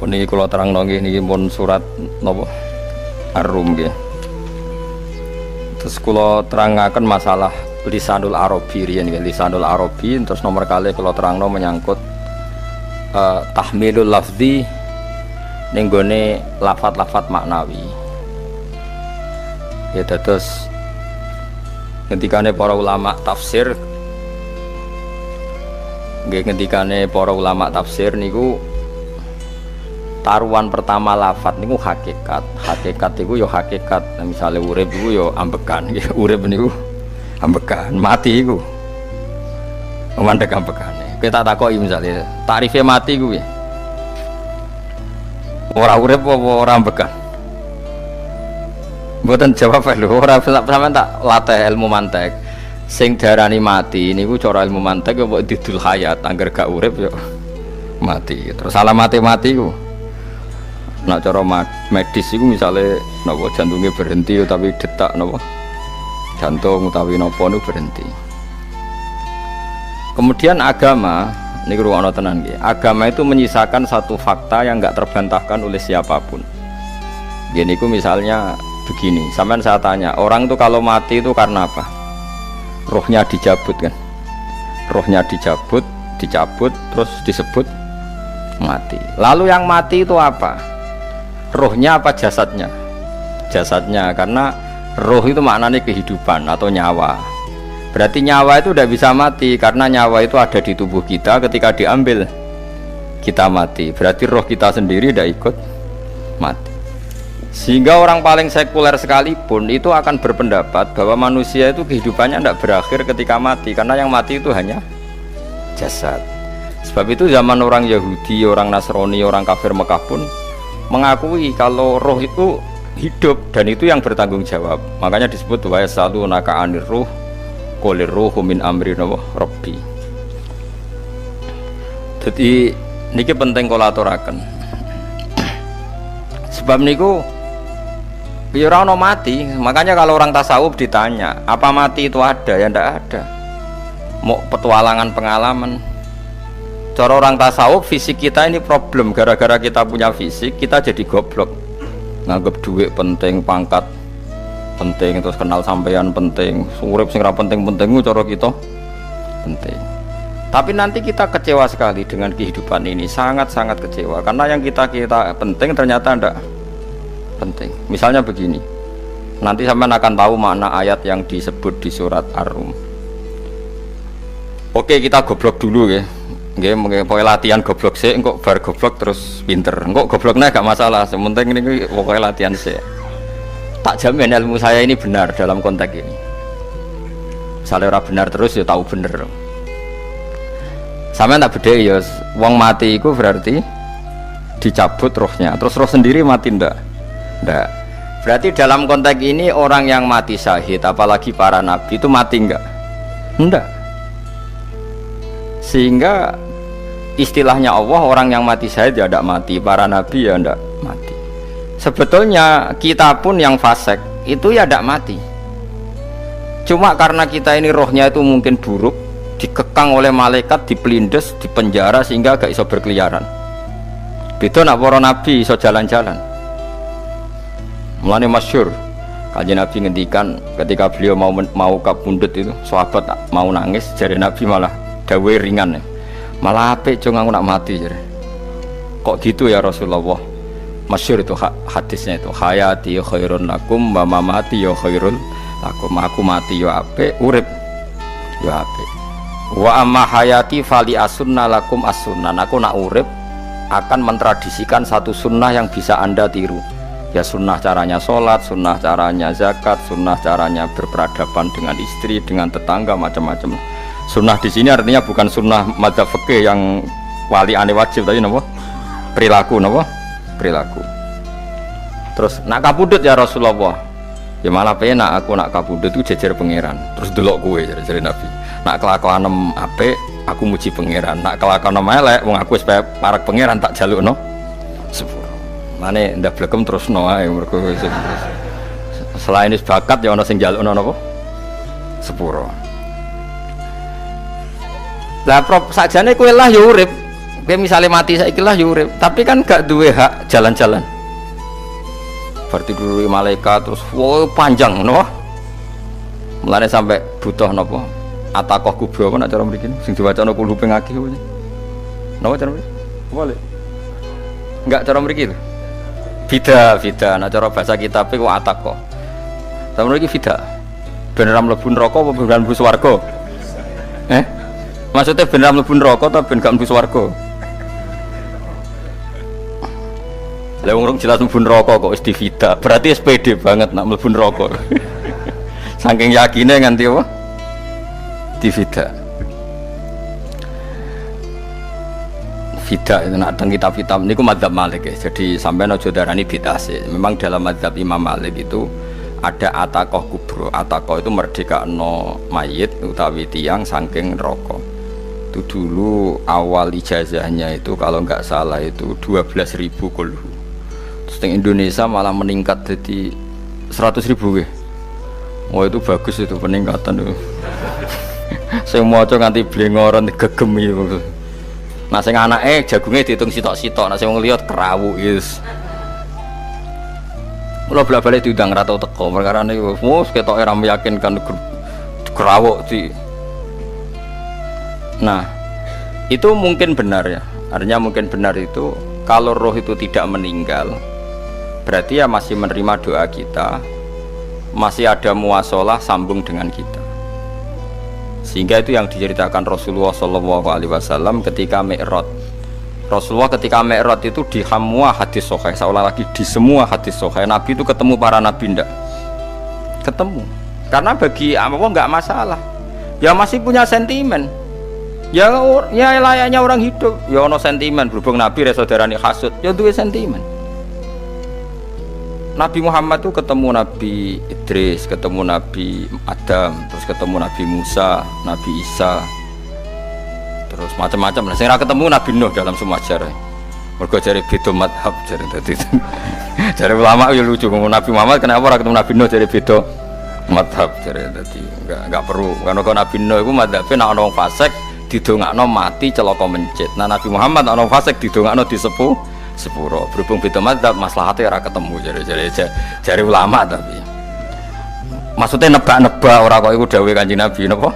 Niki kula terangno niki pun surat napa Ar-Rum nggih. Terus kula terangaken masalah lisanul Arabi riyen nggih, lisanul Arabi terus nomor kali kula terangno menyangkut tahmilul lafzi ning gone lafat-lafat maknawi. Ya terus ngendikane para ulama tafsir nggih, ngendikane para ulama tafsir niku taruhan pertama lafat niku hakikat. Hakikat niku yo hakikat. Nah, misalnya urip niku yo ambekan nggih, urip niku ambekan, mati iku mandek ambekane. Kita takoki misalnya tarifnya mati iku piye? Ora urip apa ora ambekan? Mboten jawab lho, ora sampean tak latih ilmu mantek. Sing darani mati niku cara ilmu mantek kok didul hayat, angger gak urip yo mati. Terus alamate mati ku nak cara medis iku misale napa jantungnya berhenti tapi detak napa jantung utawi napa niku berhenti. Kemudian agama niku ruwono tenan nggih. Agama itu menyisakan satu fakta yang enggak terbantahkan oleh siapapun. Nggih niku misalnya begini, sampean saya tanya, orang itu kalau mati itu karena apa? Rohnya dicabut kan? Rohnya dicabut terus disebut mati. Lalu yang mati itu apa? Rohnya apa jasadnya? Jasadnya, karena roh itu maknanya kehidupan atau nyawa. Berarti nyawa itu tidak bisa mati karena nyawa itu ada di tubuh kita, ketika diambil kita mati. Berarti roh kita sendiri tidak ikut mati. Sehingga orang paling sekuler sekalipun itu akan berpendapat bahwa manusia itu kehidupannya tidak berakhir ketika mati, karena yang mati itu hanya jasad. Sebab itu zaman orang Yahudi, orang Nasrani, orang kafir Mekah pun mengakui kalau roh itu hidup dan itu yang bertanggung jawab. Makanya disebut wa yasalunaka 'anir ruh qul ruhu min amri rabbi. Jadi niki penting kula aturaken. Sebab niku ya ora ono mati. Makanya kalau orang tasawuf ditanya, apa mati itu ada? Ya ndak ada. Mau petualangan pengalaman. Cara orang tasawuf fisik kita ini problem, gara-gara kita punya fisik kita jadi goblok. Nganggep duit penting, pangkat penting, terus kenal sampean penting, urip sing ra penting-penting cara kita penting. Tapi nanti kita kecewa sekali dengan kehidupan ini, sangat-sangat kecewa karena yang kita penting ternyata ndak penting. Misalnya begini, nanti sampean akan tahu makna ayat yang disebut di surat Ar-Rum. Oke, kita goblok dulu ya. Nggih, pokoke latihan goblok sik, engko bar goblok terus pinter. Engko gobloknya gak masalah, sementing ini pokoke latihan sik. Tak jamin ilmu saya ini benar dalam konteks ini. Misalnya ora benar terus ya tahu bener. Sampeyan tak bedheki ya, wong mati iku berarti dicabut rohnya. Terus roh sendiri mati ndak? Ndak. Berarti dalam konteks ini orang yang mati syahid, apalagi para nabi itu mati enggak? Enggak. Sehingga istilahnya Allah, orang yang mati syahid ya tidak mati, para nabi ya tidak mati. Sebetulnya kita pun yang fasik itu ya tidak mati. Cuma karena kita ini rohnya itu mungkin buruk, dikekang oleh malaikat, dipelindes, dipenjara sehingga gak iso berkeliaran. Beda nak para nabi iso jalan-jalan. Mulane masyhur Kanjeng Nabi ngendikan ketika beliau mau kabundut itu, sahabat mau nangis, jare Nabi malah dawe ringan ya. Malah apik jong aku nak mati jare. Kok gitu ya Rasulullah? Masyhur itu hadisnya itu, hayati khairun lakum wa mamati ya khairul lakum. Aku mati ya apik, urip ya apik. Wa amma hayati fali asunna lakum as-sunnah. Aku nak urip akan mentradisikan satu sunnah yang bisa Anda tiru. Ya sunnah caranya sholat, sunnah caranya zakat, sunnah caranya berperadaban dengan istri, dengan tetangga, macam-macam. Sunnah di sini artinya bukan sunnah madzhab fikih yang wali ane wajib tadi, napa? Perilaku, napa? Perilaku. Terus nak kabudut ya Rasulullah. Ya malah penak aku nak kabudut itu jejer pangeran. Terus delok kowe jare Nabi. Nak kelakuanem apik, aku muji pangeran. Nak kelakuanem elek, wong aku wis parek pangeran tak jalukno sepuro. Mane ndak blekem terusno ae mergo selain wis bakat ya ana sing jalukno napa? Sepuro. Lah prop sakjane kowe lah ya urip. Kayak misalnya mati saiki lah yo urip, tapi kan gak duwe hak jalan-jalan. Berarti dulu malaikat terus wow panjang no. Mulane sampai butuh napa? Atakoh kubro apa nak cara mriki sing diwacana kulo pengaki kuwi. Napa cara mriki? Boleh. Enggak cara mriki lho. Fida, nak cara bahasa kitab iku atakoh. Cara mriki fida. Ben ora mlebu neraka apa ben mlebu swarga? Maksudnya ben ora mlebu neraka ta ben gak mlebu swarga? Lah wong jelas mlebu neraka kok wis divida. Berarti SPD banget nak mlebu neraka. Saking yakine nganti apa? Divida. Vida itu nak teng kitab-kitab niku madzhab Malik ya. Jadi sampean aja darani bid'ah sih. Memang dalam madzhab Imam Malik itu ada atakoh kubro. Atakoh itu merdekakno mayit utawi tiang saking neraka. Itu dulu awal ijazahnya itu kalau nggak salah itu 12.000 kulhu. Terus di Indonesia malah meningkat jadi 100.000 ya. Wah itu bagus itu peningkatan itu. Saya mau coba nganti blengoran gegem itu. Nah sing anake jagunge diitung sitok-sitok, nah sing wong liya kerawu is. Mula bola-balik diundang ra tau teko, perkara niku wis ketoke ra meyakinkan kerawuk di. Nah, itu mungkin benar ya. Artinya mungkin benar itu kalau roh itu tidak meninggal, berarti ya masih menerima doa kita, masih ada muasalah sambung dengan kita. Sehingga itu yang diceritakan Rasulullah SAW ketika Mi'raj. Rasulullah ketika Mi'raj itu di semua hadis sahih, seolah lagi di semua hadis sahih Nabi itu ketemu para nabi ndak? Ketemu. Karena bagi apa nggak masalah. Ya masih punya sentimen. Ya layaknya orang hidup. Ya ono sentimen berhubung Nabi saudarane hasud, ya duwe sentimen. Nabi Muhammad itu ketemu Nabi Idris, ketemu Nabi Adam, terus ketemu Nabi Musa, Nabi Isa, terus macam-macam. Nah, saya ketemu Nabi Nuh dalam semua sejarah. Mergo jare beda madhab jare tadi. Jare ulama ya lucu ngomong Nabi Muhammad kenapa ora ketemu Nabi Nuh jare beda madhab jare tadi. Enggak perlu. Karena kalau Nabi Nuh itu madhabe nek ana wong fasik didongakno mati celaka mencit. Nah Nabi Muhammad ana wong fasik didongakno disepuh sepuro. Berhubung beda madzhab maslahatnya ora ketemu jare ulama tapi maksudnya nebak-nebak ora kok iku dawuhe Kanjeng Nabi napa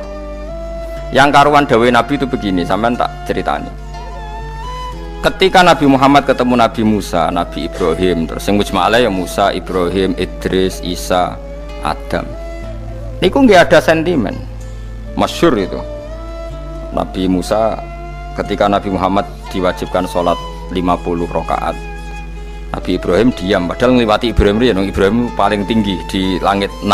yang karuan dawuhe Nabi itu begini sampean tak ceritani ketika Nabi Muhammad ketemu Nabi Musa, Nabi Ibrahim terus sing mujma' alaih ya Musa, Ibrahim, Idris, Isa, Adam niku nggih ada sentimen masyhur itu Nabi Musa ketika Nabi Muhammad diwajibkan sholat 50 rakaat. Nabi Ibrahim diam padahal ngliwati Ibrahim paling tinggi di langit 6.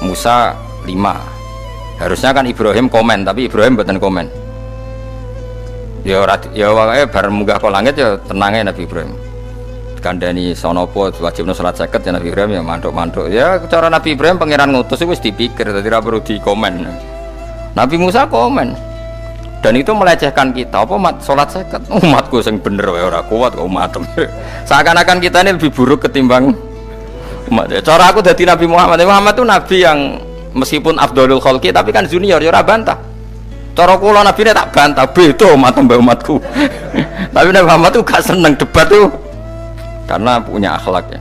Musa 5. Harusnya kan Ibrahim komen tapi Ibrahim mboten komen. Ya wae bar munggah ke langit ya tenange Nabi Ibrahim. Kandhani sonopo wajibna salat 50 ya Nabi Ibrahim ya mantuk-mantuk. Ya cara Nabi Ibrahim pangeran ngutus wis dipikir dadi ora perlu dikomen. Nabi Musa komen. Dan itu melecehkan kita apa sholat seket umatku yang bener ora kuat kok umatem seakan-akan kita ini lebih buruk ketimbang umat cara aku dari Nabi Muhammad itu nabi yang meskipun afdholul khalqi tapi kan junior ya ora bantah cara kula nabi ini tak bantah beda umatem mbak umatku tapi Nabi Muhammad itu gak seneng debat tuh karena punya akhlak ya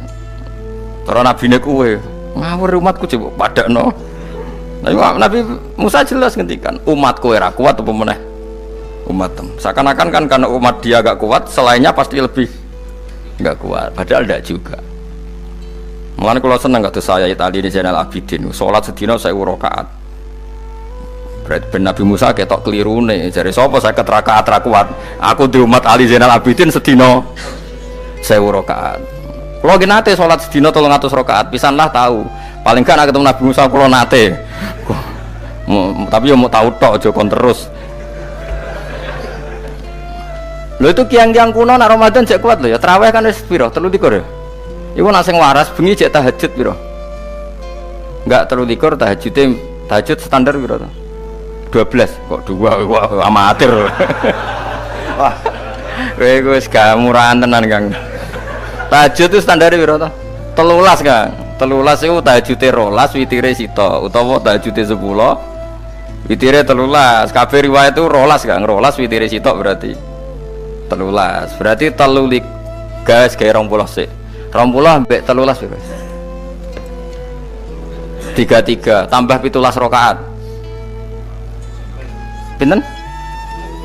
cara nabi ini kuwe ngawur umatku coba padakno Nabi Musa jelas ngendikan umatku ora kuat apa meneh umatem seakan-akan kan karena umat dia gak kuat selainnya pasti lebih gak kuat padahal tidak juga mulanya kalau seneng kata saya tadi di Zainal Abidin sholat sedina 1000 rakaat berarti Nabi Musa ketok keliru nih jadi sopo saya keterakaat kuat aku di umat Ali Zainal Abidin sedina 1000 rakaat kalau nate sholat sedina 300 rakaat pisanlah tahu paling kan ketemu Nabi Musa kalau nate tapi ya mau tahu tok aja kon terus lho itu kiang-kiang kuno nak Ramadan jek kuat lho ya tarawih kan wis piro 33 ya iku nak sing waras bengi jek tahajud piro enggak 33 tahajud standar piro 12 kok 2 wah amatir wah kowe wis gak murahan tenan Kang tahajud itu standar piro to 13 Kang 13 itu tahajude 12 witire sita utawa tahajude 10 witire 13 kabeh riwayat itu 12 Kang 12 witire sita berarti 13. Berarti telulik guys kayak 20 sik. 20 ambek 13 wis. 33 tambah 17 rakaat. Pinten?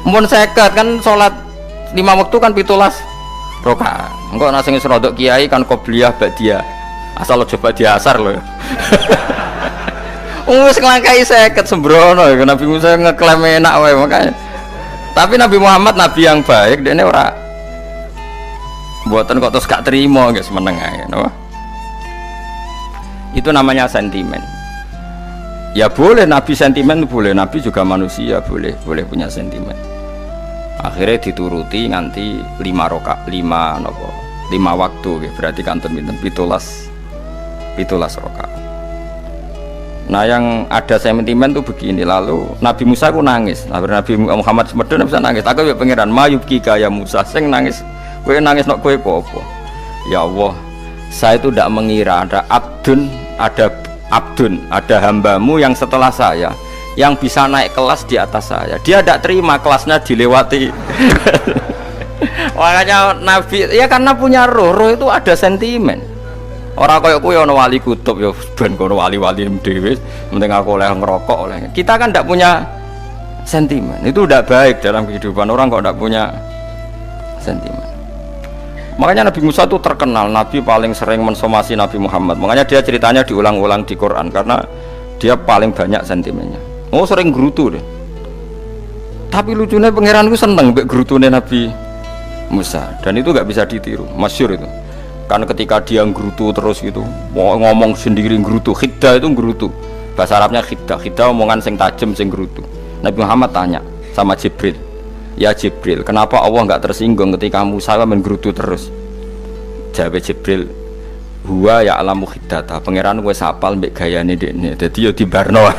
Mun 50 kan salat 5 waktu kan 17 rakaat. Engko nek sing rodok kiai kan qobliyah ba'diyah. Asal coba diasar lho. Wis nglangkai 50 sembrono ya Nabi Musa ngeklaim enak wae makanya. Tapi Nabi Muhammad nabi yang baik dene ora mboten kok terus gak terima guys meneng ae no? Itu namanya sentimen. Ya boleh nabi sentimen boleh, nabi juga manusia boleh punya sentimen. Akhirnya dituruti nganti 5 waktu gitu. Berarti kanton pinten 17 rakaat. Nah yang ada sentimen tuh begini, lalu Nabi Musa aku nangis, Nabi Muhammad semedon bisa nangis. Aku ya pangeran mayubki kaya Musa, sing nangis, kowe nangis nok kowe apa? Ya Allah, saya itu tidak mengira ada ada hambamu yang setelah saya yang bisa naik kelas di atas saya. Dia tidak terima kelasnya dilewati. Makanya Nabi ya karena punya roh itu ada sentimen. Orang kaya kowe ana wali kutub ya ben kono wali-wali dhewe, penting aku oleh ngerokok oleh. Kita kan tidak punya sentimen. Itu tidak baik dalam kehidupan orang kok tidak punya sentimen. Makanya Nabi Musa itu terkenal Nabi paling sering mensomasi Nabi Muhammad. Makanya dia ceritanya diulang-ulang di Quran karena dia paling banyak sentimennya. Oh sering gerutu deh. Tapi lucunya pangeranku seneng mbek gerutune Nabi Musa dan itu nggak bisa ditiru, masyhur itu. Kan ketika dia ngrutu terus gitu ngomong sendiri ngrutu, khiddah itu ngrutu bahasa Arabnya khiddah omongan sing tajem sing ngrutu. Nabi Muhammad tanya sama Jibril, ya Jibril kenapa Allah nggak tersinggung ketika Musa menggerutu terus? Jawab Jibril, huwa ya alamu khiddata, pangeran gue sapal mbek gayane dekne dadi yo dibarno.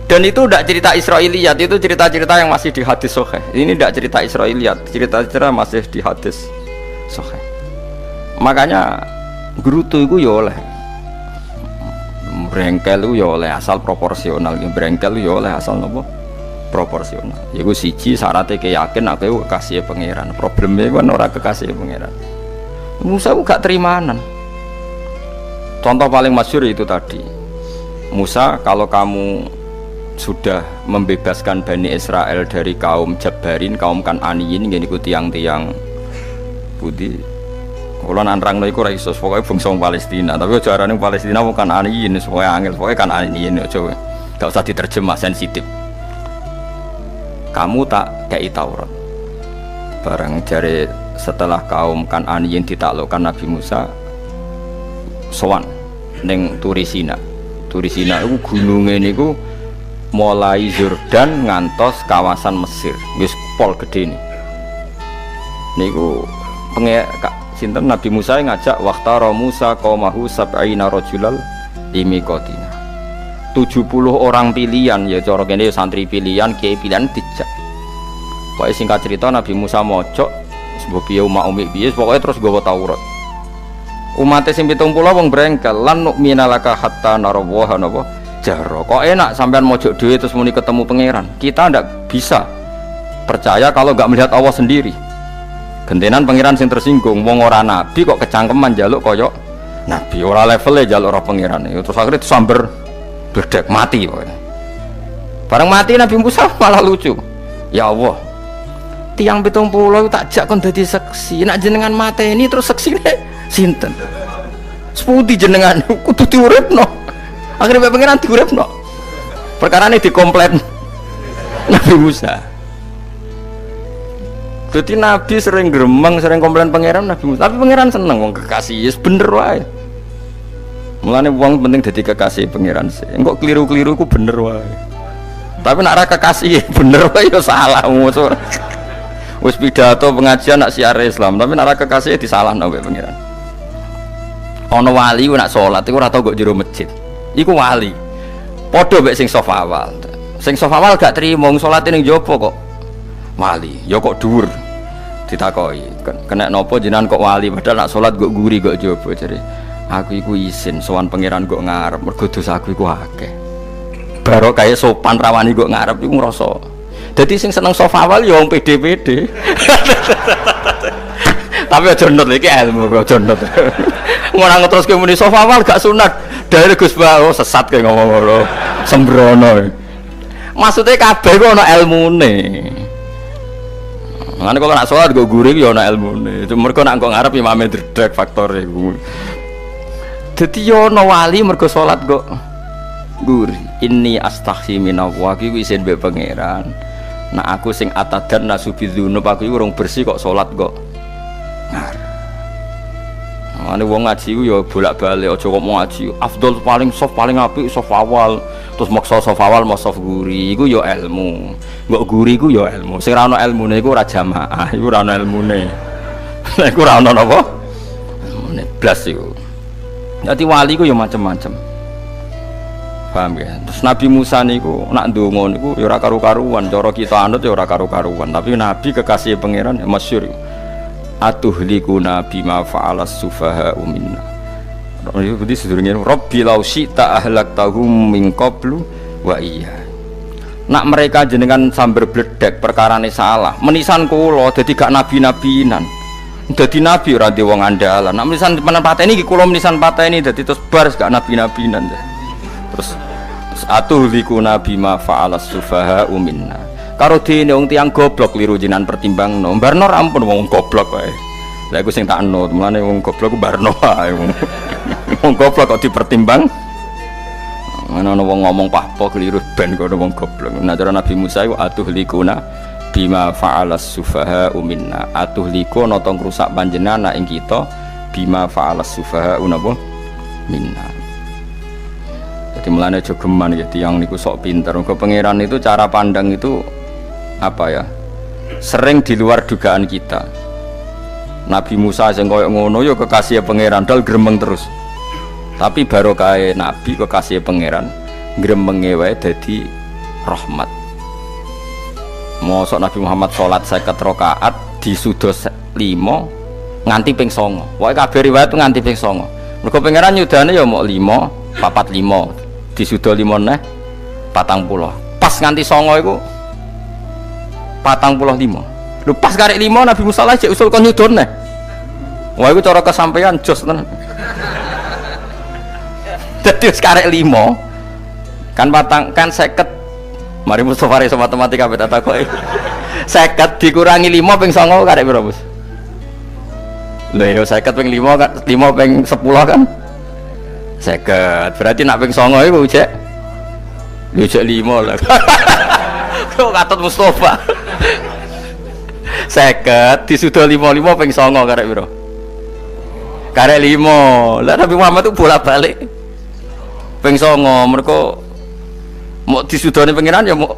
Dan itu tidak cerita Israiliyat, itu cerita-cerita yang masih di hadis sahih. Ini tidak cerita Israiliyat, cerita-cerita masih di hadis sahih. Makanya gerutu itu ya oleh, brengkel itu ya oleh asal proporsional, brengkel itu ya oleh asal nopo proporsional. Iku siji syaratnya keyakin aku kekasih pangeran. Problemnya kan orang kekasih pangeran. Musa itu gak terimanan. Contoh paling masyhur itu tadi. Musa, kalau kamu sudah membebaskan Bani Israel dari kaum Jabbarin, kaum Kan'aniyin, ngene iku tiang-tiang putih. Kula nanrangno iku ora iso, pokoke bangsa Palestina, tapi aja arane Palestina bukan Kan'aniyin, pokoke angel, pokoke Kan'aniyin aja. Enggak usah diterjemah sensitif. Kamu tak kei Taurat. Bareng jare setelah kaum Kan'aniyin ditaklukkan Nabi Musa sowan ning Turisina. Turisina iku gununge niku mulai Yordan ngantos kawasan Mesir, wis pol gede nih. Niku sinten Nabi Musa ngajak waqtara Musa qaumahu sab'ina rajulal limiqatina. 70 orang pilihan ya cara kene santri pilihan, kiai pilihan dijak. Pokoke singkat cerita Nabi Musa mojok sebab piye umat piye pokoke terus gawa Taurat. Umat sing 70 wong brengkel lan nu'mina laka hatta narawaha napa jaro. Kok enak sampean mojok dhewe terus muni ketemu pangeran. Kita ndak bisa percaya kalau nggak melihat Allah sendiri. Gentenan pangeran sing tersinggung, wong ora nabi kok kecangkeman njaluk koyok nabi, ora levelnya njaluk roh pangeran. Terus akhirnya disamber bledek mati pokoknya. Bareng mati Nabi Musa malah lucu. Ya Allah, tiang 70 tak jak kon dadi seksi. Nek jenengan mateni terus seksine sinten? Sepundi jenengan kudu diuripno. Akhirnya pangeran diuripno. Perkara ini dikomplain Nabi Musa. Jadi Nabi sering gremeng, sering komplain pangeran Nabi Musa. Tapi pangeran seneng wong kekasih, yes bener wae. Mulane wong penting dadi kekasih pangeran sih. Engko keliru-keliru ku bener wae. Tapi nek ora kekasih bener wae ya salah musuh. Wis pidato pengajian nak siar Islam, tapi nek ora kekasih disalahno mbek pangeran. Ana wali ku nak salat iku ora tau kok jero masjid. Iku wali. Padha mek sing saf awal. Sing saf awal gak trimo salate ning jaba kok wali. Ya kok dhuwur. Ditakoki, kena napa jenengan kok wali padahal nak salat kok guri kok jaba jare. Aku iku isin sowan pangeran kok ngarep mergo dosaku iku akeh. barokah sopan rawani kok ngarep iku ngrasa. Dadi sing seneng sofa awal ya wong pede-pede. Tapi aja nut iki ilmu kok aja nut. Ngono terus ke muni sofa awal gak sunat. Dari Gus Bah sesat kayak ngomong ngono. Sembrono. Maksudnya kabeh kok ana ilmune. Ngene kok nak salat go guri ya ana ilmune. Cuma mergo nak kok ngarep imame dredeg faktore iku. Dadi yo ana wali mergo salat kok guri. Inni astaghfi minallah iki isin mbek pangeran. Nah aku sing atadan nasubidzunub aku iku urung bersih kok salat kok. Ane wong ngaji ku ya bolak-balik aja kok mau ngaji. Afdol paling soft paling apik soft awal. Terus maksa soft awal mau soft guri iku ya ilmu. Mbok guri ku ya ilmu. Sing ora ana ilmune iku ora jamaah, iku ora ana ilmune. Lha iku ora ana napa? Ilmune blas iku. Dadi wali ku ya macam-macam. Paham ya? Terus Nabi Musa niku nak ndonga niku ya ora karu-karuan, cara kita anut ya ora karu-karuan, tapi Nabi kekasih pangeran ya masyhur. Atuhlikuna bima fa'alas sufaha'u minna. Itu berarti sedurunge Rabbi law syi'ta ahlaktahum min qablu wa iya. Nak mereka jenengan sambar bledek perkarane salah, menisan kula dadi gak nabi-nabinan. Dadi nabi ora ndek wong andalan. Nak menisan pateni iki kula menisan pateni dadi terus bar gak nabi-nabinan. Terus atuhlikuna bima fa'alas sufaha'u minna. Karo dene wong tiyang goblok liru jinan pertimbangno. Barno ampun wong goblok wae. Lah iku sing tak anut, mulane wong goblok ku barno wae. Wong goblok kok dipertimbang. Ana wong ngomong pahpo keliru ben kok wong goblok. Nah cara Nabi Musa iku atuhlikuna bima fa'alas sufaha minna. Atuhlikuna tong rusak panjenengan ing kita bima fa'alas sufaha napa minna. Jadi mulane aja geman ya tiyang niku sok pinter. Mergo pangeran itu cara pandang itu apa ya? Sering di luar dugaan kita. Nabi Musa sing koyo ngono ya kekasih pangeran dal gremeng terus. Tapi barokah nabi kekasih pangeran gremenge wae dadi rahmat. Mosok Nabi Muhammad salat 50 rakaat disudo 5 nganti ping 9. Wae kabeh riwayat nganti ping 9. Mergo pangeran nyudane ya mok 5, 45. Disudo 5 neh 40. Pas nganti 9 iku 45. Lho pas karek 5 Nabi Musa lagi usul kon nyudon neh. Wah iku cara kesampaian jos tenan. Dadi wis karek 5 kan kan 50. Mari Mustofa reso matematika beta takoki. 50 dikurangi 5 ping 9 karek piro, Bos? Lho ya 50 ping 5 kan 5 ping 10 kan 50. Berarti nak ping 9 iku jek 5 lah. Kok katut Mustofa. 50 disudo 55 ping 9 karek piro? Karek 5. Lah Nabi Muhammad itu bolak-balik ping 9 mergo mau disudone pangeran ya mau.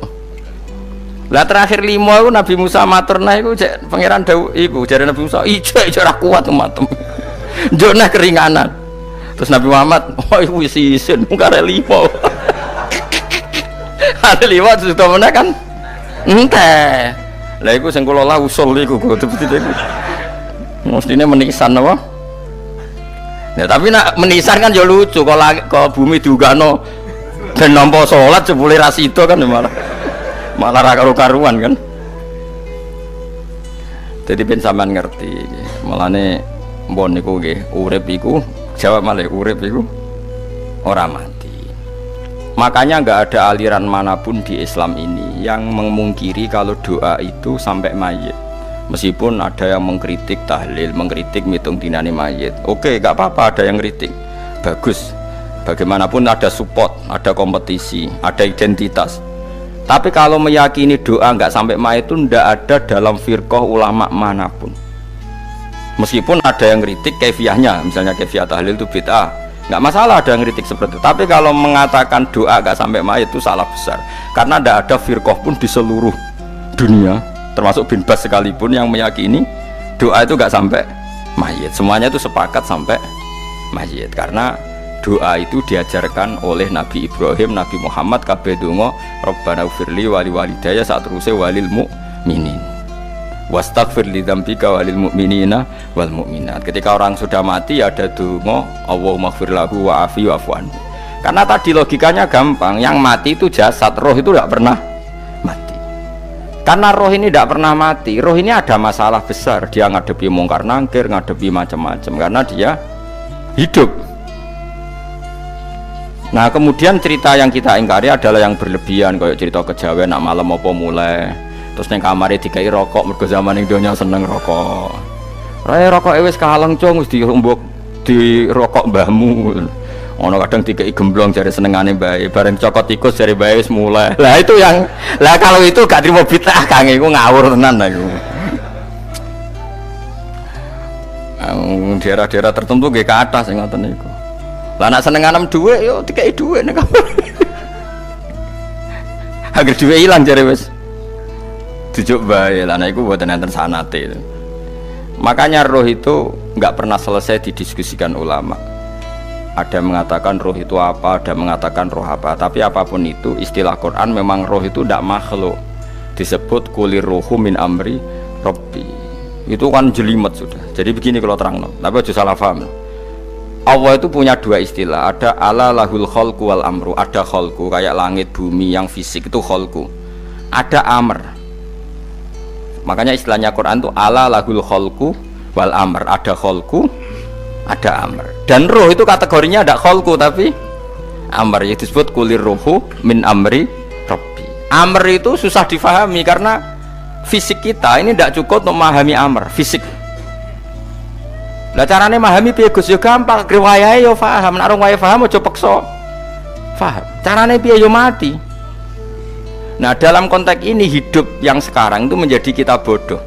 Lah terakhir 5 iku Nabi Musa matur nah iku cek pangeran dawuh iku jare Nabi Musa ijo ora kuat matem. Njuk nah keringanan. Terus Nabi Muhammad oh iku wis isin karek 5. Ada 5 sudah mana kan? Enteh. Lah iku sing kula la usul iku betul-betul iku. Mestine menisan apa? Ya tapi nak menisan kan ya lucu kalau bumi diugano dan nampa salat jebule ra sida kan malah ra karo-karuan kan. Jadi ben sampean ngerti. Malane mbon niku nggih urip iku jawab malih urip iku ora mati. Makanya enggak ada aliran manapun di Islam ini yang memungkiri kalau doa itu sampai mayit. Meskipun ada yang mengkritik tahlil, mengkritik mitung dinani mayit. Oke, enggak apa-apa ada yang kritik. Bagus. Bagaimanapun ada support, ada kompetisi, ada identitas. Tapi kalau meyakini doa enggak sampai mayit itu enggak ada dalam firqah ulama manapun. Meskipun ada yang kritik kaifiahnya, misalnya kaifiah tahlil itu bid'ah. Enggak masalah ada yang kritik seperti itu. Tapi kalau mengatakan doa enggak sampai mayit itu salah besar. Karena enggak ada firqah pun di seluruh dunia, termasuk bin Bas sekalipun yang meyakini doa itu enggak sampai mayit. Semuanya itu sepakat sampai mayit. Karena doa itu diajarkan oleh Nabi Ibrahim, Nabi Muhammad kabeh donga Rabbana ufirli wali walidayya saat terusé walil mu'minin wastaghfir li dzambika walil mu'minina wal mu'minat. Ketika orang sudah mati ada donga Allahumma ighfir lahu wa afi wa'fu anhu. Karena tadi logikanya gampang, yang mati itu jasad, roh itu tidak pernah mati. Karena roh ini tidak pernah mati, roh ini ada masalah besar, dia ngadepi mungkar nangkir, ngadepi macam-macam, karena dia hidup. Nah kemudian cerita yang kita ingkari adalah yang berlebihan, kayak cerita kejawen nak malam apa mulai, terus neng kamar dikai rokok, mergo zaman donya seneng rokok. Raya rokok wis kaleng cung, wis dirumbuk di rokok mbahmu. Ono kadang dikai gemblong jare senengane bae, bareng cokot tikus jare bae wis mulai. Lah itu yang, lah kalau itu gak trimo bid'ah Kang, iku ngawur tenan iku. Daerah-daerah tertentu nggih ke atas sing ngoten niku. Lah nek senenganem dhuwit yo dikai dhuwit nek. Agar dhuwit ilang jare wis dijuk bae. Lah nek iku mboten enten sanate. Makanya roh itu enggak pernah selesai didiskusikan ulama. Ada mengatakan roh itu apa, ada mengatakan roh apa. Tapi apapun itu, istilah Quran memang roh itu tidak makhluk. Disebut kulir ruhu min amri Rabbi. Itu kan jelimet sudah. Jadi begini kalau terang, tapi aja salah paham. Allah itu punya dua istilah. Ada ala lahul khalqu wal amru. Ada khalqu kayak langit bumi yang fisik itu khalqu. Ada amr. Makanya istilahnya Quran itu ala lahul khalqu wal amr. Ada khalqu, ada amr. Dan roh itu kategorinya ada khalqu tapi amr, yang disebut kulir ruhu min amri Rabbi. Amr itu susah difahami karena fisik kita ini tidak cukup untuk memahami amr fisik. Lah carane memahami piye Gus? Ya gampang, riwayahe yo paham, nek ora paham aja peksa paham. Carane piye yo mati. Nah, dalam konteks ini hidup yang sekarang itu menjadi kita bodoh.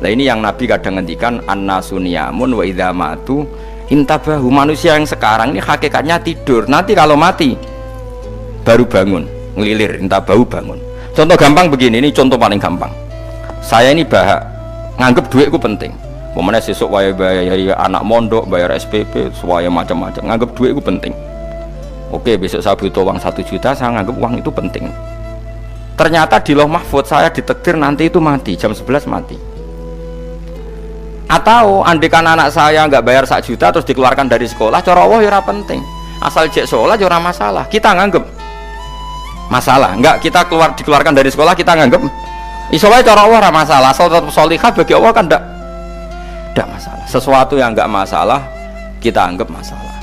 Nah, ini yang Nabi kadang ngendikan an-nasuniyamun wa idza matu intabahu. Manusia yang sekarang ini hakikatnya tidur, nanti kalau mati baru bangun, ngelilir, intabahu bangun. Contoh gampang begini, ini contoh paling gampang. Saya ini nganggep duitku penting. Momennya sesuk bayar anak mondok, bayar SPP, semuanya macam-macam. Nganggep duitku penting. Oke, besok saya butuh uang 1 juta, saya nganggep uang itu penting. Ternyata di Lauh Mahfudz saya ditakdir nanti itu mati, jam 11 mati. Atau andekan anak saya nggak bayar 1 juta terus dikeluarkan dari sekolah, cara Allah ya ora penting. Asal jek sekolah ya ora masalah. Kita nganggep masalah. Enggak, kita dikeluarkan dari sekolah kita nganggep iso wae cara Allah ora masalah. Asal tetap sholihah bagi Allah kan enggak masalah. Sesuatu yang enggak masalah kita anggap masalah.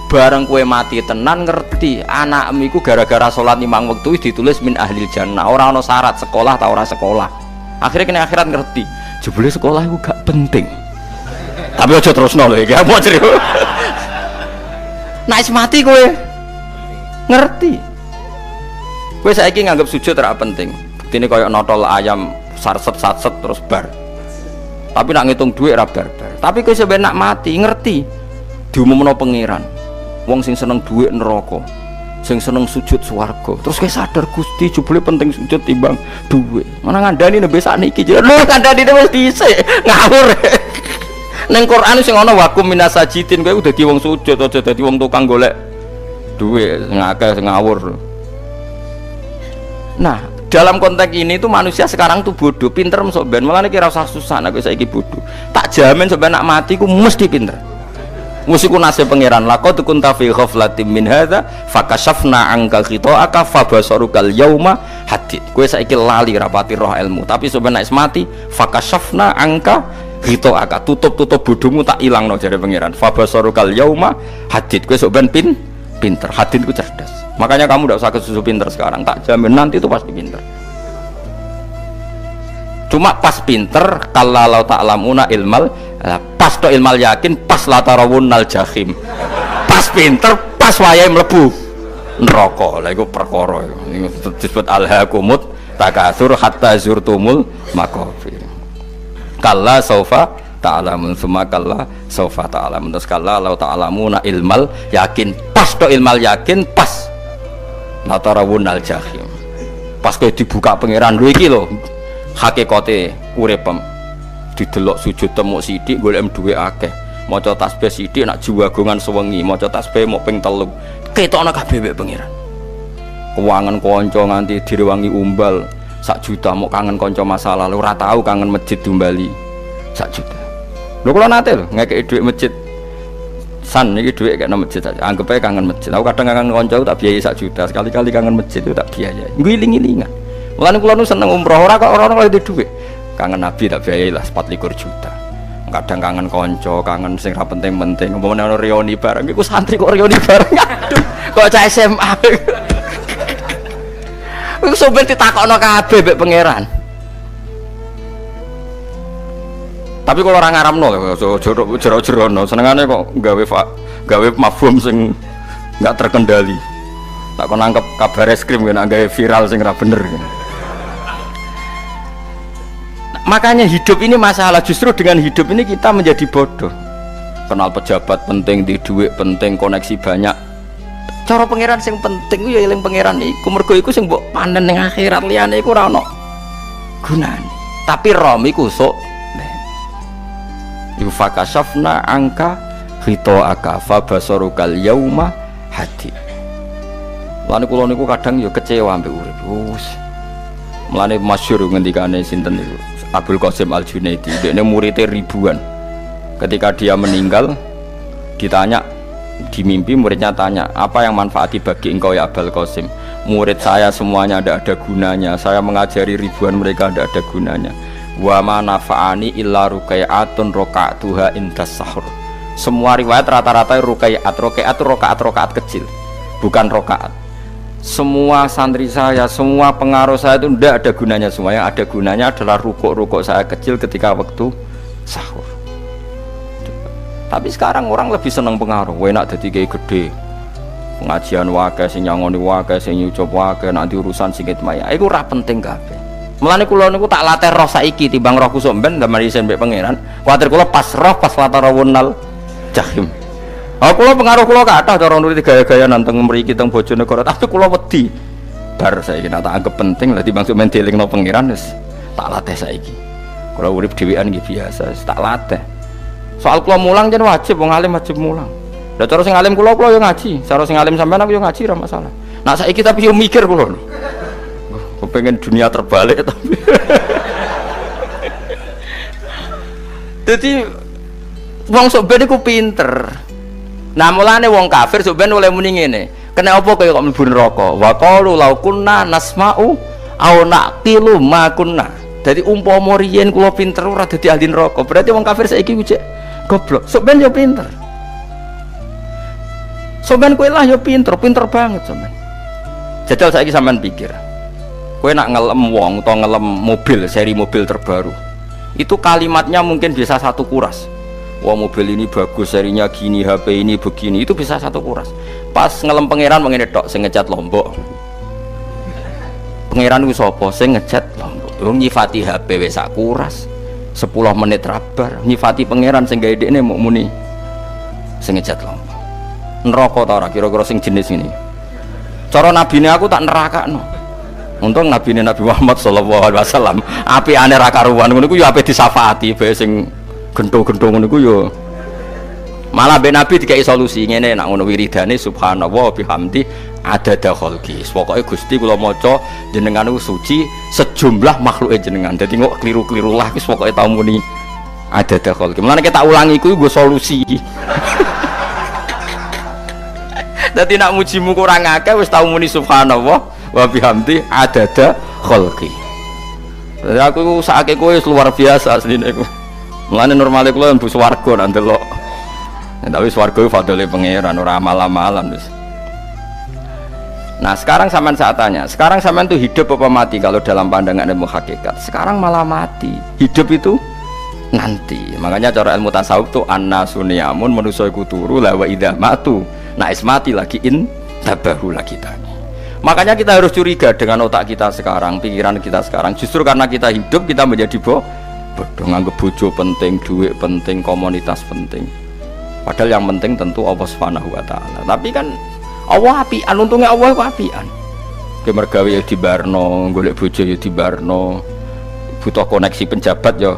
Bareng kue mati tenan ngerti anakmu iku gara-gara sholat 5 waktu ditulis min ahlil jannah. Ora ana syarat sekolah ta ora sekolah. Akhirnya kena akhirat ngerti. Jebule sekolah itu gak penting. Tapi aja terusno lho iki, mau cerita. Nek mati kowe ngerti. Kowe saiki nganggep sujud ora penting. Buktine koyo notol ayam sarset-sarset terus bar. Tapi nak ngitung duit ora bar-bar. Tapi kowe sampe nak mati ngerti diumumno pangeran. Wong sing seneng duit neraka, sing seneng sujud swarga. Terus kowe sadar Gusti jebule penting sujud timbang duit. Mana ngandani nembe sakniki lho ngandani wis dhisik ngawur. Ning Quran sing ana wakum minasajidin kowe udah dadi wong sujud aja dadi wong tukang golek duit ngakeh ngawur. Nah, dalam konteks ini tuh manusia sekarang tuh bodoh, pinter sok ben. Malah kira usah susah nek saiki bodoh. Tak jamin sampe nak mati ku mesti pinter. Musiku nasib pangeran laqad kunta fi ghaflatin min hadza fakashafna anka khita'aka fabasarukal yauma hadid. Kowe saiki lali rapati roh ilmu, tapi sebenarnya mati fakashafna anka khita'aka, tutup bodohmu tak ilangno jare pangeran. Fabasarukal yauma hadid. Kowe sok ben pinter. Hadid ku cerdas. Makanya kamu tidak usah kesusu pinter sekarang, tak jamin nanti itu pasti pinter. Cuma pas pinter kalau ta'lamuna ilmal, pas to ilmal yakin, pas latarawunnal jahim. Pas pinter, pas wayahe mlebu neraka. Lha iku perkara iku disebut alhaqumut takatsur hatta zurtumul maqabir. Kalla saufa ta'lamun, summa kalla saufa ta'lamun. Terus kalla law ta'lamuna ilmal yakin, pas to ilmal yakin, pas latarawunnal jahim. Pas kowe dibuka pangeran lho iki lho hakikate uripem. Didelok sujud temuk sithik golek duwe akeh, maca tasbih sithik nak jiwagongan sewengi, maca tasbih mok ping 3 ketokno kabeh mek pangeran. Kewangan kanca nganti direwangi umbal 1 juta, mok kangen kanca masa lalu ora tau kangen masjid diumbali 1 juta. Lho kula nate lho ngekeki dhuwit masjid San ini duit kayak masjid aja. Anggap aja kangen masjid. Aku kadang kangen konco tak biayai 1 juta. Sekali-kali kangen masjid itu tak biayai. Giling-gilingan. Mulane kula nu seneng umroh ora kok ora lagi duit. Kangen Nabi tak biayai lah 24 juta. Kadang kangen konco, kangen sing ra penting-penting. Umpamane ono reuni bareng iku santri kok reuni bareng. Aduh, kok cah SMA. Iku sampe ditakokno kabeh mbek pangeran. Tapi kalau orang ngaramno, jero-jerono, senengane kok gawe mafhum sing nggak terkendali. Tak kon nangkep kabar es krim kan, gawe viral sing ra bener. Makanya hidup ini masalah, justru dengan hidup ini kita menjadi bodoh. Kenal pejabat penting, di duit penting, koneksi banyak. Cara pangeran sing penting ya eling pangeran iku, mergo iku sing mbok panen ning akhirat, liyane iku ora ono gunane. Tapi rom iku sok fakashafna angka khitoaka fabasarukal yauma hadid. Lan kula niku kadang ya kecewa ambek urip. Mulane masyhur ngendikane sinten niku Abdul Qasim Al-Junaidi, dekne muridé ribuan. Ketika dia meninggal ditanya di mimpi, muridnya tanya, apa yang manfaati bagi engkau ya Abdul Qasim? Murid saya semuanya ada gunanya, saya mengajari ribuan mereka ada gunanya. Wa ma nafa'ani illa rukai'atun roka'tuha indas sahur. Semua riwayat rata-rata rukai'at rokaat kecil, bukan rokaat. Semua santri saya, semua pengaruh saya itu tidak ada gunanya semua. Yang ada gunanya adalah rukuk saya kecil ketika waktu sahur. Tapi sekarang orang lebih senang pengaruh. Enak jadi kayak gede, pengajian wakai, sing nyangoni wakai, sing nyucup wakai, nanti urusan singkit maya. Itu ora penting kabeh. Mulane kula niku tak latih roh saiki timbang roh kusuk ben ndamel isen mbek pangeran. Kuwatir kula pas roh pas latarawunal jahim. Kula pengaruh kula kathah cara nuruti gaya-gaya nanteng mriki teng Bojonegoro, tapi kula wedi. Bar saiki tak anggap penting lah timbang sok men dielingno pangeran wis tak latih saiki. Kula urip dhewean nggih biasa, tak latih. Soal kula mulang jen wajib, wong alim wajib mulang. Lah cara sing alim kula yo ngaji, cara sing alim sampean aku yo ngaji ora masalah. Nah saiki tapi yo mikir kula. Kepengen dunia terbalik tapi. Jadi wong sok ben iku pinter. Nah mulane wong kafir sok ben oleh muni ngene. Kena apa kaya kok mlebu neraka? Wa qalu law kunna nasma'u aw naqilu ma kunna. Dadi umpama riyen kula pinter ora dadi ahli neraka. Berarti wong kafir saiki ku cek goblok. Sok ben yo pinter. Sok ben kowe lah yo pinter banget sok ben. Jajal saiki sampean pikir. Kowe nak ngelem wong atau ngelem mobil, seri mobil terbaru. Itu kalimatnya mungkin bisa 1 kuras. Wah mobil ini bagus, serinya gini, HP ini begini, itu bisa 1 kuras. Pas ngelem pangeran mengene tok sing ngecat Lombok. Pangeran ku sapa sing ngecat Lombok? Wong nyifati HP wis sak kuras. 10 menit rabar, nyifati pangeran sing gawe dekne muk muni sing ngecat Lombok. Neraka ta ora kira-kira sing jenis ini? Cara nabine aku tak nerakakno. Untung nabine Nabi Muhammad sallallahu alaihi wasallam apikane ra karuan ngono iku ya ape disafaati bae sing gento-gento ngono iku ya malah ben Nabi dikai solusi ngene nek ngono wiridane subhanallah bihamdi adada khalqi. Pokoke Gusti kula maca jenengan niku suci sejumlah makhluke jenengan. Dadi kok kliru-kliru lah wis pokoke tau muni adada khalqi. Mulane kita ulangi iku nggo solusi. Dadi nek mujimu kurang akeh wis tau muni subhanallah wa bihamdi adada khalqi. Jadi aku sakake kowe luar biasa asline aku. Mulane normale kula mlebu swarga nak ndelok. Tapi swarga iku fadhole pangeran ora amal-amalan wis. Nah, sekarang sampean saat tanya, sekarang sampean tuh hidup apa mati kalau dalam pandangan ilmu hakikat? Sekarang malah mati. Hidup itu nanti. Makanya cara ilmu tasawuf tuh annasuniyamun manusa iku turu la wa idza matu. Nah, mati lagi tabahu lagi tadi. Makanya kita harus curiga dengan otak kita sekarang, pikiran kita sekarang. Justru karena kita hidup, kita menjadi bodoh, nganggep bojo penting, duit penting, komunitas penting. Padahal yang penting tentu Allah Subhanahu wa taala. Tapi kan Allah apian, untungnya Allah apian. Ki mergawe ya dibarno, golek bojo ya dibarno. Butuh koneksi penjabat ya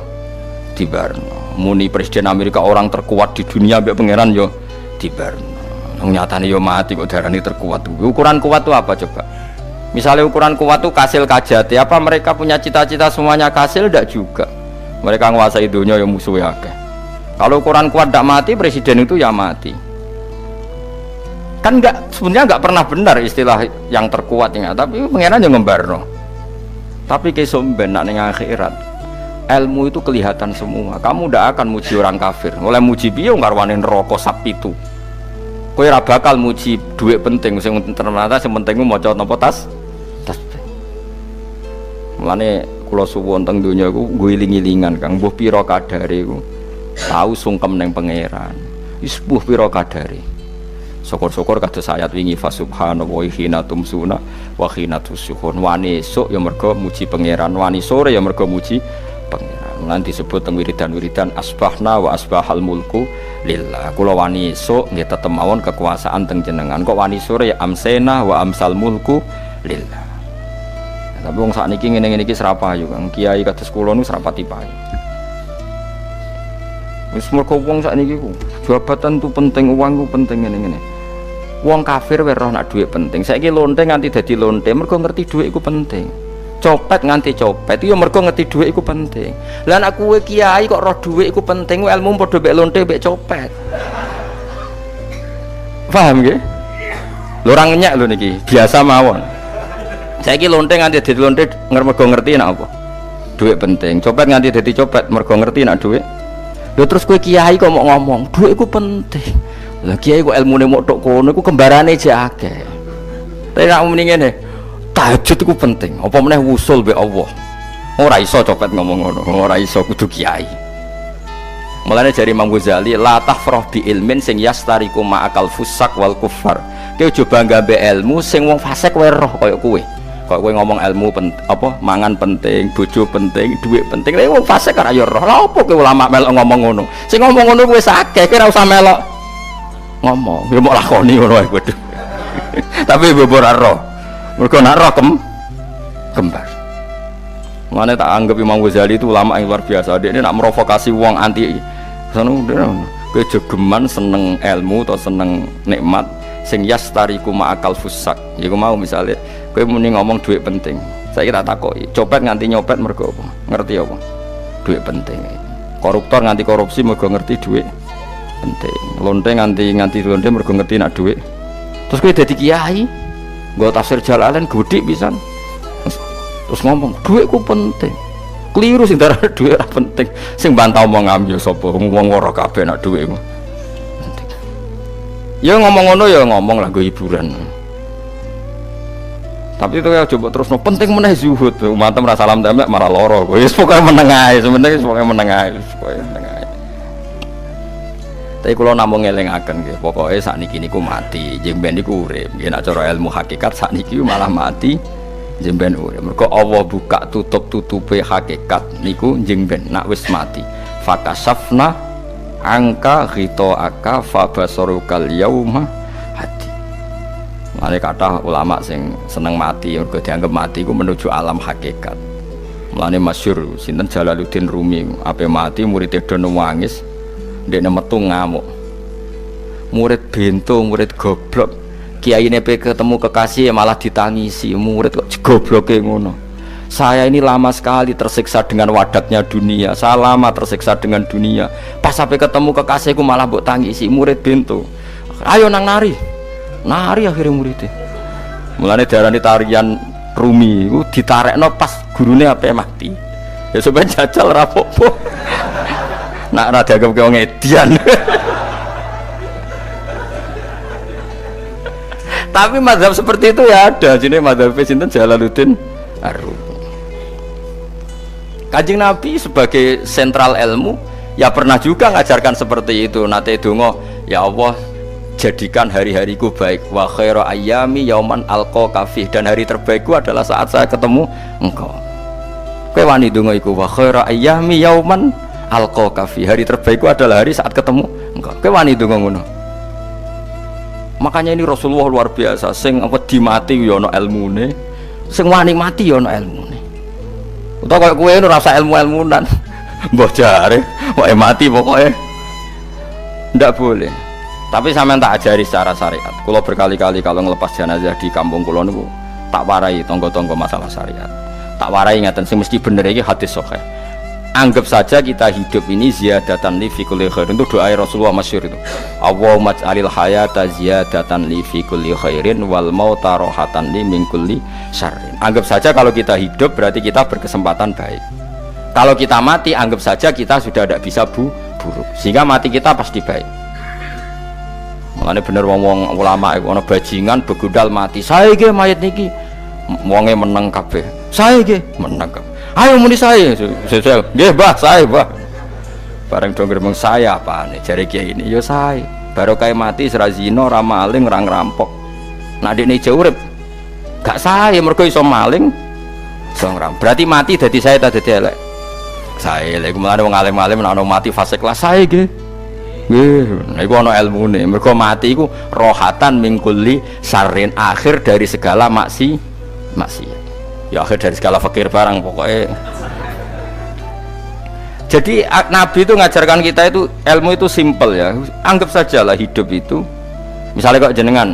dibarno. Muni presiden Amerika orang terkuat di dunia mbek pangeran ya dibarno. Nyatanya yo mati kok darani terkuat. Ukuran kuat itu apa coba? Misalnya ukuran kuat itu kasil kajati. Apa mereka punya cita-cita semuanya kasil? Tidak juga. Mereka menguasai dunia yang musuhnya akeh. Kalau ukuran kuat tidak mati, presiden itu ya mati. Kan sebenarnya enggak pernah benar istilah yang terkuat ya, tapi pangeran yang ngembarno. Tapi kesomben nak ning akhirat, ilmu itu kelihatan semua. Kamu ndak akan muji orang kafir. Oleh muji piye ngarwane neraka sap pitu. Kowe ora bakal muji dhuwit penting sing ternyata sing penting maca napa tasbih. Mulane kula suwun teng donya iku ngiling-ilingan Kang, mbuh pira kadare iku. Tahu sungkem ning pangeran. Wis mbuh pira kadare. Syukur-syukur kados ayat wingi fa subhanallahi hina tumsuna wa hina tusyuhun. Wani esuk ya mergo muji pangeran, wani sore ya mergo muji pangeran. Lan disebut teng wiridan-wiridan asbahna wa asbahal mulku lillah. Kula wani esuk nggih tetep mawon kekuasaan teng jenengan. Kok wani sore ya amsena wa amsal mulku lillah. Tapi wong sakniki ngene-ngene iki serapayu Kang. Kiai kados kula niku serapati payu. Wis mergo wong sakniki ku jabatan tu penting, uang ku penting ngene-ngene. Wong kafir wae roh nak dhuwit penting. Saiki lonte nganti dadi lonte mergo ngerti dhuwit iku penting. Copet nganti copet ya mergo ngerti dhuwit iku penting. Lah nek kowe kiai kok roh dhuwit iku penting, ilmu padha mek lonte mek copet. Paham nggih? Lho ora ngenyek lho niki, biasa mawon. Saiki lonte nganti dadi lonte mergo ngerti nek apa? Dhuwit penting. Copet nganti dadi copet mergo ngerti nek dhuwit. Lho terus kowe kiai kok mau ngomong, dhuwit iku penting. Lah kiai kok ilmune mok tok kono iku kembarane jek akeh. Tapi nek muni ngene, tahajud iku penting. Apa meneh wusul be Allah. Ora iso copet ngomong ngono, ora iso kudu kiai. Mulane jari Imam Ghazali, la tafrah bi ilmin sing yastariku ma'akal fusak wal kufar. Kowe aja bangga be ilmu sing wong fasik wae roh kaya kowe. Kok kowe ngomong ilmu apa mangan penting, bojo penting, dhuwit penting. Lha wong fasik ora ya roh. Lha opo kowe ulama melok ngomong ngono? Sing ngomong ngono wis akeh, kowe ora usah melok ngomong, ya mau lakoni ngono wae kudu. Tapi bobor roh. Mergo nak roh kembar. Mane tak anggap Imam Ghazali itu ulama yang luar biasa. Dia nak merovokasi wong anti sono kowe jogeman seneng ilmu atau seneng nikmat sing yastariku ma'akal fusak. Iku mau misale kowe muni ngomong duit penting. Saiki tak takoki, copet nganti nyopet mergo apa? Ngerti apa? Duit penting. Koruptor nganti korupsi mergo ngerti duit penting. Lonte nganti lonte mergo ngerti nak duit. Terus kowe dadi kiai, nggo tafsir Jalalain gudik pisan. Terus ngomong duitku penting. Keliru sing darah duit ora penting. Sing bantah omong yo sapa? Wong ora kabeh nak duitmu. Penting. Ya ngomong ngono ya ngomong lah nggo hiburan. Tapi itu ya coba terus penting meneh zuhud. Umatem ra salam temek marah loro. Wis pokoke meneng ae, sebenarnya pokoke meneng ae, pokoke meneng ae. Tapi kalau namung ngelingaken nggih, pokoke sakniki niku mati, jeng ben niku urip. Nggih nek cara ilmu hakikat sakniki malah mati, jeng ben urip. Mergo Allah buka tutup-tutupe hakikat niku jeng ben nak wis mati. Fakasafna angka ghita'aka fabasarukal yauma hadi. Mane kathah ulama sing seneng mati mergo dianggap mati iku menuju alam hakikat. Mulane masyhur sinten Jalaluddin Rumi, ape mati murid do nangis. Ndekne metu ngamuk. Murid bento, murid goblok. Kiai nepe ketemu kekasih malah ditangisi. Murid kok gobloke ngono. Saya ini lama sekali tersiksa dengan wadatnya dunia. Saya lama tersiksa dengan dunia. Pas sampai ketemu kekasihku malah mbok tangisi. Murid bento. Ayo nang nari. Nari akhirnya muridnya. Mulane diarani tarian Rumi iku ditarekno pas gurune ape mati. Ya sampeyan jajal ora apa-apa. Nak ora dianggap wong edian. Tapi mazhab seperti itu ya ada. Jenenge mazhab sinten Jalaluddin Ar-Rumi. Kanjeng Nabi sebagai sentral ilmu ya pernah juga ngajarkan seperti itu. Nate donga, ya Allah jadikan hari-hariku baik. Wa khairu ayyami yauman alqa fi, dan hari terbaikku adalah saat saya ketemu engkau. Kowe wani donga iku wa khairu ayyami yauman alqa fi, hari terbaikku adalah hari saat ketemu engkau. Kowe wani donga ngono. Makanya ini Rasulullah luar biasa, sing wedi mati ya ana ilmune, sing wani mati ya ana ilmune. Utawa kowe ora usah ilmu-ilmunan. Mbah jare kok mati pokoknya ndak boleh. Tapi sampean tak ajari secara syariat. Kula berkali-kali kalau ngelepas jenazah di kampung kula niku tak warai tangga-tangga masalah syariat. Tak warai ngaten sing mesti bener iki hadis sahih. Anggap saja kita hidup ini ziyadatan li fi kulli khairin, itu doa Rasulullah masyhur itu. Allahumma ij'alil hayata ziyadatan li fi kulli khairin wal mauta rahatan li min kulli syarrin. Anggap saja kalau kita hidup berarti kita berkesempatan baik. Kalau kita mati anggap saja kita sudah tidak bisa buruk. Sehingga mati kita pasti baik. Makanya bener wong ulama iku ana bajingan begudal mati. Saya nggih mayit niki wonge meneng kabeh. Saya nggih meneng kabeh. Ayo muni saya nggih Mbah, saya Mbah. Bareng dong gremeng saya apane jare kiai ini ya saya. Baru kae mati ora zina, ora maling, ora ngerampok. Nek dekne ijo urip gak saya mergo iso maling, iso ngerampok. Berarti mati dadi saya ta dadi elek. Saya lek mulane wong alim-alim nek ana mati fase kelas saya nggih. Nggih, iku ana ilmune. Mergo mati iku rohatan mingkuli sarin, akhir dari segala maksiat. Ya akhir dari segala fakir barang pokoknya. Jadi Nabi itu ngajarkan kita itu ilmu itu simple ya. Anggap saja lah hidup itu. Misalnya kok jenengan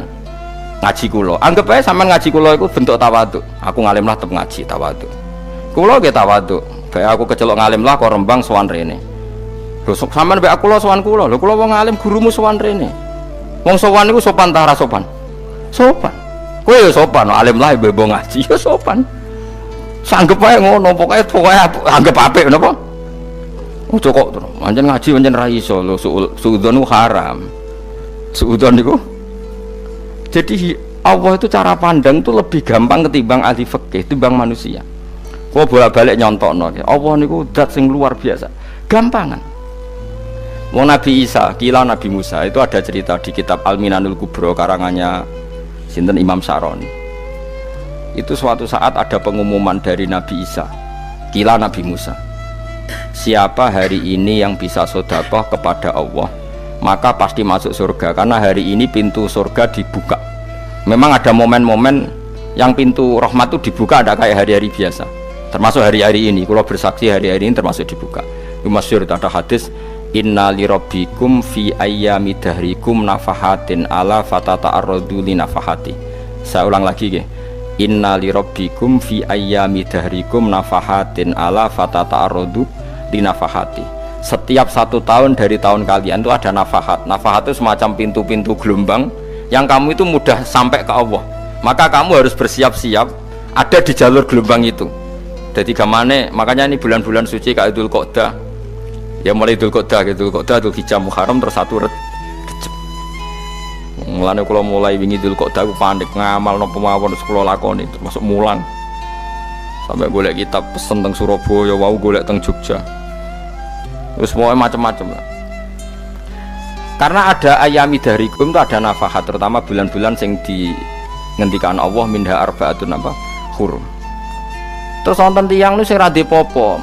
ngaji kulo, anggap aja sampean ngaji kulo itu bentuk tawaduk. Aku ngalim lah tetep ngaji tawaduk. Kulo ge tawaduk. Baik aku kecelok ngalim lah kok Rembang sowan rene. Lho sampean mbek aku lo sowan kulo. Lho kulo wong ngalim gurumu sowan rene. Wong sowan niku sopan ta ora sopan? Sopan. Kowe ya sopan, alim lah bebo ngaji ya sopan. Sanggep ae ngono, pokoke anggap apik napa? Ojo kok terus. Pancen ngaji pancen ra iso lho, suudzon haram. Suudzon niku. Jadi Allah itu cara pandang itu lebih gampang ketimbang ahli fikih, timbang manusia. Kok bolak-balik nyontokno. Allah niku zat sing luar biasa. Gampangan. Wong Nabi Isa, kila Nabi Musa itu ada cerita di kitab Al-Minanul Kubro karangannya sinten Imam Syaroni. Itu suatu saat ada pengumuman dari Nabi Isa, kila Nabi Musa, siapa hari ini yang bisa sedekah kepada Allah maka pasti masuk surga, karena hari ini pintu surga dibuka. Memang ada momen-momen yang pintu rahmat itu dibuka, ada kayak hari-hari biasa, termasuk hari-hari ini. Kalau bersaksi hari-hari ini termasuk dibuka. Itu masyhur, ada hadis inna lirabbikum fi ayyami dahrikum nafahatin ala fatata'arradu li nafahati. Saya ulang lagi nggih. Inna lirabbikum fi ayyami dahrikum nafahatin ala fatata'arradu li nafahati. Setiap 1 tahun dari tahun kalian itu ada nafahat. Nafahat itu semacam pintu-pintu gelombang yang kamu itu mudah sampai ke Allah. Maka kamu harus bersiap-siap ada di jalur gelombang itu. Jadi gamane, makanya ini bulan-bulan suci kayak Dzul Qa'dah. Ya mulai Dzul Qa'dah, Dzul Hijjah, Muharram terus 1 Rajab. Mulane kula mulai wingi Dzul Qa'dah aku panik ngamal napa mawon terus kula lakoni termasuk mulang. Sampai golek kitab pesen teng Surabaya, wau golek teng Jogja. Terus semuanya macam-macam lah. Karena ada ayami dahrikum itu ada nafahat, terutama bulan-bulan sing dingendikan Allah minha arbaatun apa hurum. Terus wonten tiyang niku sing ra popo.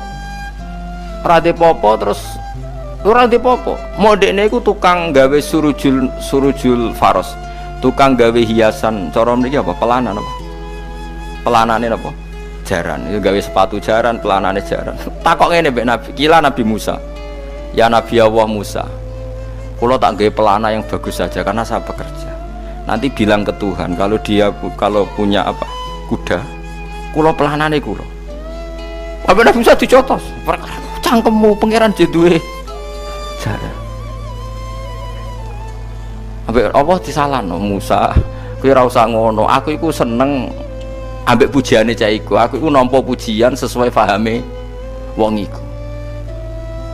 Ra popo terus ora popo. Modekne iku tukang gawe surujul faros. Tukang gawe hiasan, cara mriki apa? Pelanan apa? Pelanane apa? Jaran. Itu gawe sepatu jaran, pelanane jaran. Takok ngene mbek Nabi, kila Nabi Musa. Ya Nabi Allah Musa, kalau tak gawe pelana yang bagus saja karena saya bekerja. Nanti bilang ke Tuhan kalau punya apa kuda, kulo pelanane kulo. Apa Nabi Musa dicotos? Cangkemmu pangeran jeduwe. Jare. Ambek Allah disalahno Musa, kowe ora usah ngono. Aku iku seneng ambek pujiane cah iku. Aku iku nampa pujian sesuai pahame wong iku.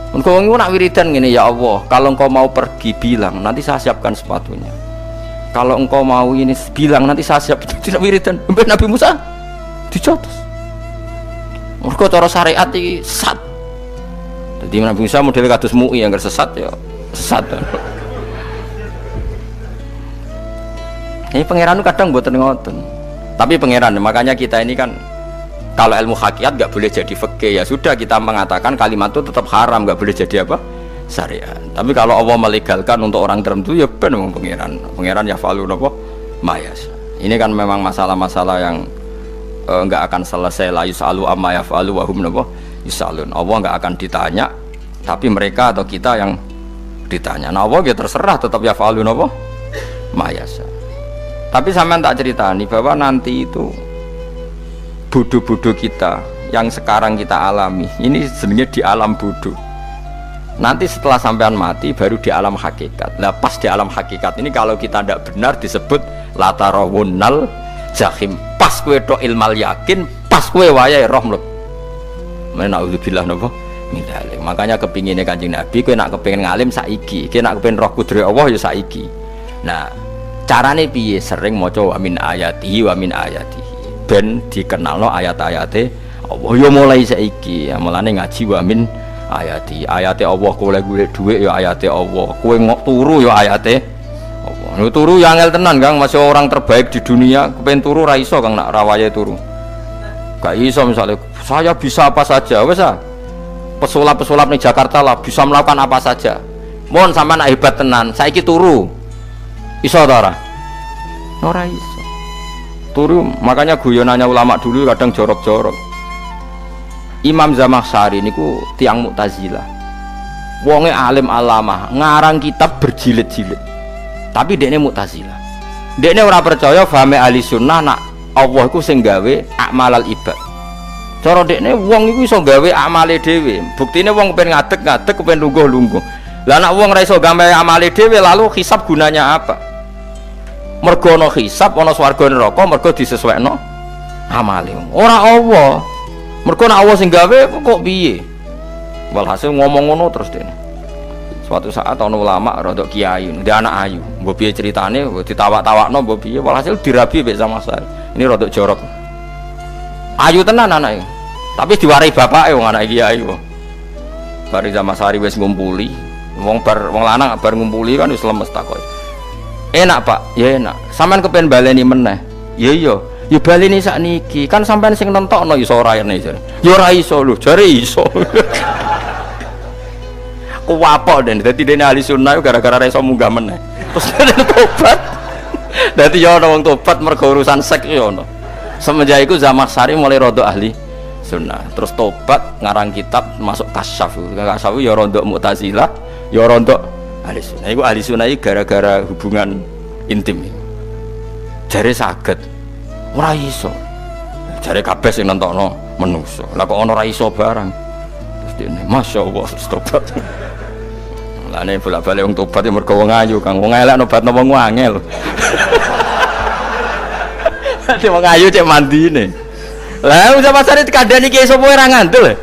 Engkau nak wiridan gini, ya Allah, kalau engkau mau pergi bilang, nanti saya siapkan sepatunya. Kalau engkau mau ini bilang, nanti saya siap. Tidak wiridan. Nabi Musa dicotos. Mergo cara syariat iki sesat. Jadi Nabi Musa model kados MUI yang sesat ya sesat. Ini pangeran kadang mboten ngoten. Tapi pangeran, makanya kita ini kan kalau ilmu hakikat nggak boleh jadi fikih, ya sudah kita mengatakan kalimat itu tetap haram, nggak boleh jadi apa syariat. Tapi kalau Allah melegalkan untuk orang tertentu ya benar pangeran ya falun apa mayas. Ini kan memang masalah-masalah yang nggak akan selesai. La yusalu amma yafalu wa hum napa yusalun. Allah nggak akan ditanya, tapi mereka atau kita yang ditanya. Nah Allah ya terserah tetap ya falun apa mayas. Tapi sampean tak ceritani bahwa nanti itu bodoh-bodoh kita yang sekarang kita alami ini sebenarnya di alam bodoh. Nanti setelah sampean mati baru di alam hakikat. Nah pas di alam hakikat ini kalau kita tidak benar disebut latarawunnal jahim. Pas kue do ilmal yakin, pas kue wayai roh mleb. Menauzubillah napa min dzalik. Makanya kepinginnya Kanjeng Nabi kue nak kepingin ngalim saiki, kue nak kepingin roh kudri Allah ya saiki. Nah carane piye? Sering maca wa min ayatihi wa min ayatihi ben dikenalno ayat-ayate Allah ya mulai saiki. Ya mulane ngaji wa min ayati Allah, kowe golek dhuwit ya ayate Allah, kowe turu ya ayate Allah. Nek turu ya angel tenan Kang, masih orang terbaik di dunia kepen turu ra iso Kang, nak rawaye turu gak iso. Misalnya saya bisa apa saja wes pesulap-pesulap ning Jakarta lah bisa melakukan apa saja. Mohon sampean hebat tenan saiki turu iso ta ora? Ora iso turu. Makanya guyonannya ulama dulu kadang jorok-jorok. Imam Zamakhsyari niku tiang Mu'tazilah. Wonge alim alamah, ngarang kitab berjilid-jilid. Tapi dekne Mu'tazilah. Dekne ora percaya fahame ahli sunnah nak Allah iku sing gawe akmalal ibad. Cara dekne wong iku iso gawe amale dhewe. Buktine wong kepen ngadeg-ngadeg, kepen lungguh-lungguh. Lah nek wong ora iso gawe amale dhewe lalu hisab gunanya apa? Mergo ana hisab, ana swarga neraka, mergo disesuaikno amale. Ora Allah. Mergo nek Allah sing gawe kok piye? Walhasil ngomong ngono terus dene. Suatu saat ana ulama rodok kiai, ndek anak ayu. Mbok piye critane, ditawak-tawakno mbok piye, walhasil dirabi mek Zamakhsyari. Ini rodok jorok. Ayu tenan anake. Tapi diwarai bapake wong anak kiai kok. Bari Zamakhsyari wis ngumpuli, wong lanang bar ngumpuli kan wis lemes takoki. Enak Pak, ya enak. Sampean kepen baleni meneh. Ya iya. Ya baleni sakniki. Kan sampean sing nentokno iso ora rene jare. Ya ora iso lho, jare iso. Kuwapok den dadi dene ahli sunnah gara-gara ora iso munggah meneh. Terus dene tobat. Dadi ya ana wong tobat mergo urusan sek ya ono. Semenjak iku Zamakhsyari mulai rodok ahli sunnah. Terus tobat ngarang kitab masuk kasyaf. Kasyaf ya rodok Mu'tazilah, ya rodok ahli sunnah. Iku ahli sunnah iki gara-gara hubungan intim. Jare saged ora iso. Jare kabeh sing nentokno menungso. Lah kok ana ora iso barang. Terus dene masyaallah terus tobat. Lah nek bolak-balik wong tobat ya mergo wong ayu Kang. Wong elek nobatno wong angel. Dadi wong ayu cek mandine. Lah wong Zamakhsyari dikandani ki sapa ora ngandel.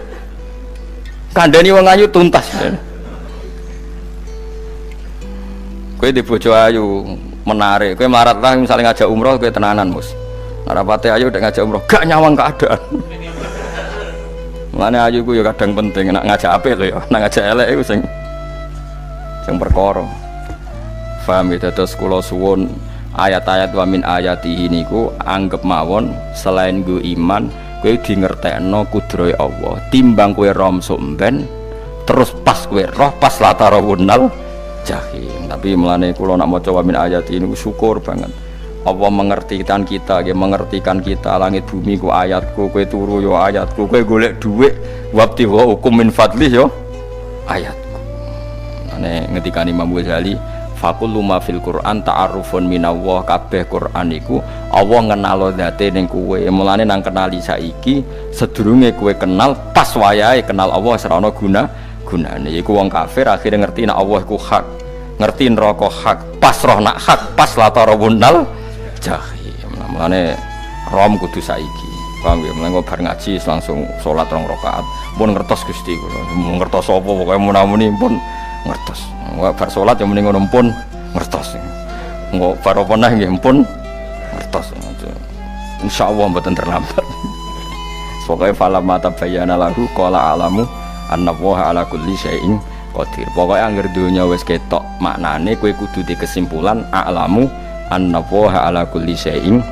Kandani wong ayu tuntas. Kowe di bojo ayu menarik, kowe melarat lah misalnya ngajak umroh kowe tenanan Mus. Rapate ayu udah ngajak umroh gak nyawang keadaan. Mulane ayu ku ya kadang penting nak ngajak apik lho ya, nak ngajak elek iku sing perkara. Paham ya, terus kula suwun ayat-ayat wa min ayatihi niku anggap mawon selain go iman kowe di ngertekno kudrohe Allah timbang kowe rom somben terus pas kowe roh pas latarawunnal jahim. Tapi mulane kula nak maca wa min ayatihi niku syukur banget. Allah mengertikan kita, dia mengertikan kita. Langit bumi ku ayatku, kowe turu yo ayatku, kowe golek dhuwit wabti wa hukum min fadlih yo ayatku. Ane ngendikane Imam Ghazali, faqullu ma fil Qur'an ta'arufun minallah, kabeh Qur'an iku Allah ngenalo zate ning kowe. Mulane nang kenali saiki sedurunge kowe kenal pas wayahe kenal Allah ora ana gunane. Iku wong kafir akhirnya ngerti nek Allah iku hak, ngerti neraka hak, pas roh nak hak, pas latarawunnal jahim. Mulane rom kudu saiki. Paham ya? Mulane bar ngaji langsung salat 2 rakaat. Pun ngertos Gusti kula. Ngertos apa pokoke munamuni pun ngertos. Bar salat ya muni ngono pun ngertos. Engko bar apa neh nggih pun ngertos. Insyaallah mboten terlambat. Pokoke falamma tabayyana lahu qala alamu annallaha ala kulli syai'in qadir. Pokoke anggere donya wis ketok maknane kowe kudu di kesimpulan a'lamu annallaha ala kulli syai'in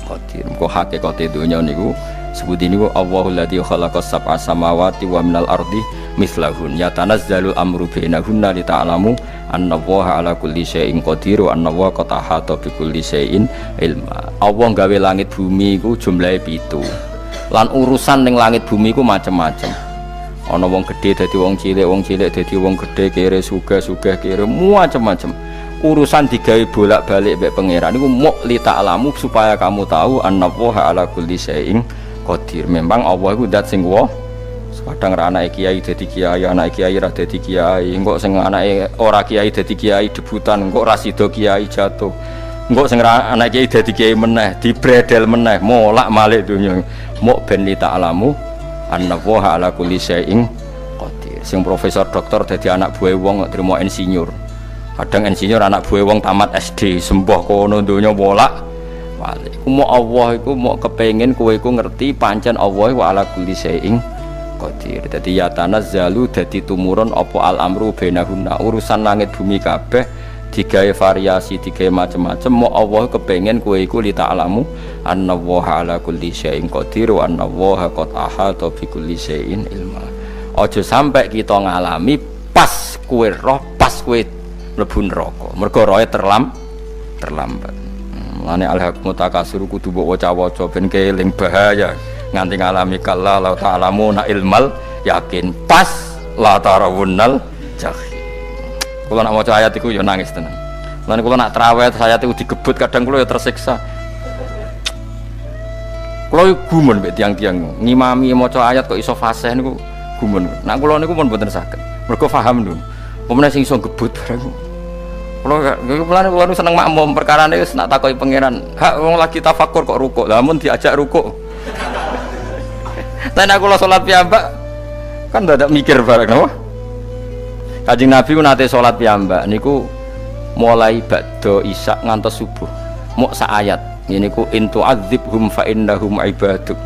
qadir. Engko hakikate donya niku sebuti niku Allahul ladzi khalaqas sab'a samawati wa minal ardi mislahun yatanazzalul amru bainahunna lita'lamu annallaha ala kulli syai'in qadir wa annallaha qad ahata bi kulli syai'in ilma. Allah gawe langit bumi iku jumlahe 7. Lan urusan ning langit bumi iku macam-macam. Ana wong gedhe dadi wong cilik dadi wong gedhe, kere sugih kere macam-macam. Urusan digawe bolak-balik mbek pangeran niku muk li ta'lamu supaya kamu tahu annallaha ala kulli syai'in qadir. Memang Allah iku zat sing kadang ra anake kiai dadi kiai, anake kiai ra dadi kiai, engko sing anake ora kiai dadi kiai debutan, engko ra sida kiai jatuh. Engko sing ra anake kiai dadi kiai meneh, dibredel meneh, molak-malik donya. Mok ben li ta'lamu annallaha ala kulli syai'in qadir. Sing profesor doktor dadi anak buah wong trimo insinyur. Kadang insinyur anak buah wong tamat SD, sembah kono donya molak-malik. Iku mok Allah iku mok kepengin kowe iku ngerti pancen Allah wa ala kulli syai'in qadir. Dadi ya tanazzalu dadi tumurun apa al amru bainahunna, urusan langit bumi kabeh digawe variasi, digawe macam-macam. Mau Allah kepengin kowe iku li ta'lamu annallaha ala kulli syai'in qadir wa annallaha qad ahata bi kulli syai'in ilma. Aja sampai kita ngalami pas kowe roh, pas kowe mlebu neraka. Mergo roe terlambat. Mulane al-haqmu takasur kudu mbok waca-waca ben keling bahaya. Nganti ngalami kalla la ta'lamuna ilmal yakin pas la tarawunnal jahim. Kula nak maca ayat iku ya nangis tenan. Lan kula nak traweh ayat iku digebut kadang kula ya tersiksa. Kula gumun mek tiang-tiang ngimami maca ayat kok iso fasih niku gumun. Nak kula niku pun mboten saged. Mergo paham lho. Pemene sing iso gebut bareng. Kula seneng makmum perkarane wis nak takoki pangeran. Hak wong lagi tafakur kok rukuk. Lah mun diajak rukuk. Tapi aku lo sholat piyambak kan tidak mikir bareng, no? Kanjeng Nabi ku nate sholat piyambak niku mulai ba'da isya ngantos subuh. Mok sak ayat. Niku in tu'adzibhum fa innahum ibaduk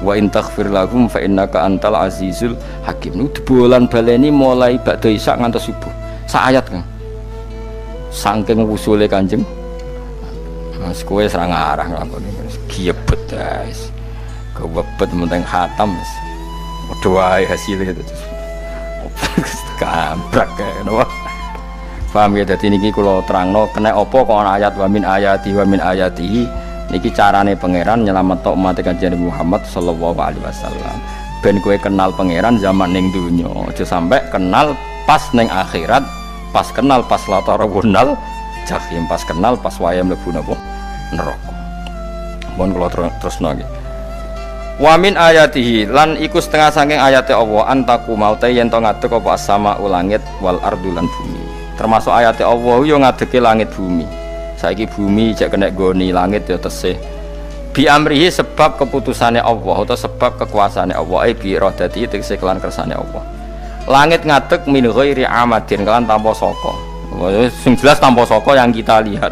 wa in taghfir lahum fa innaka antal azizul hakim. Niku debolan baleni mulai ba'da isya ngantos subuh. Sak ayat kan. Saking usule Kanjeng. Mas kowe serang arah nglakoni. Giebet guys. Kewebet menteng khatam doa hasilnya itu kabrak kayak no. Paham ya, jadi niki kalau terangno kena opo kau ayat wa min ayati niki carane pangeran nyelametno umat Kanjeng Muhammad sallallahu alaihi wasallam ben kowe kenal pangeran zaman ning dunya aja sampai kenal pas ning akhirat, pas kenal pas latarawunal jahim, pas kenal pas wayahe mlebu napa neraka. Mohon kula terusno nggih. Wa min ayatihi lan iku setengah saking ayate Allah antaku maute yen to ngadeg apa as-sama langit wal ardu lan bumi. Termasuk ayate Allah yo ngadege langit bumi. Saiki bumi jek kena goni langit ya tesih. Bi amrihi sebab keputusane Allah atau sebab kekuasaane Allah bi iradati tegese kelan kersane Allah. Langit ngadeg min ghairi amadin kelan tanpa saka. Sing jelas tanpa saka yang kita lihat.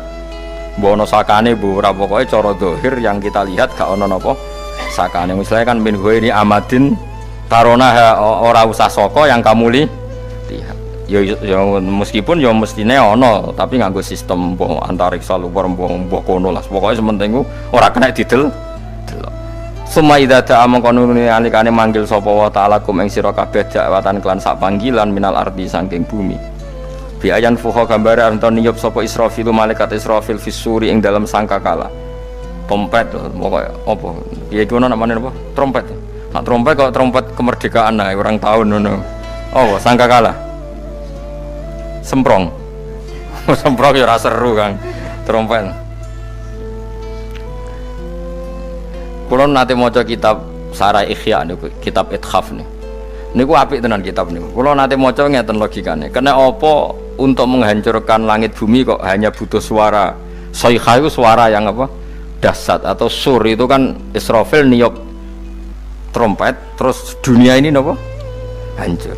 Mbok ana sakane mbok ora pokoke cara zahir yang kita lihat gak ana napa sakane. Misalnya kan min ghairi amadin tarona ora usah saka yang kamu lihat. Ya meskipun ya mestine ana tapi nganggo sistem antariksa luar mbok kono lah. Pokoke sementing ora kena didel. Suma idza ta'a mangkono alikane manggil sapa wa ta'ala kum ing sira kabeh dakwatan kelan sak panggilan minal ardi saking bumi. Bi ayan fuha gambare anton niyup sapa Israfil malaikat Israfil fisuri ing dalam sangkakala. Trompet pokoknya apa ya itu namanya apa trompet. Nak trompet kok trompet kemerdekaan nah orang tahun ngono. Oh sangkakala semprong semprong ya rasa seru kan trompet. Kalau nanti maca kitab Sarai Ikhya niku kitab Ithaf niku apik tenan kitab niku. Kalau nanti maca ngeten logikane. Kena apa untuk menghancurkan langit bumi kok hanya butuh suara sayha itu suara yang apa? Dahsyat atau sur itu kan Israfil niup trompet terus dunia ini nopo hancur.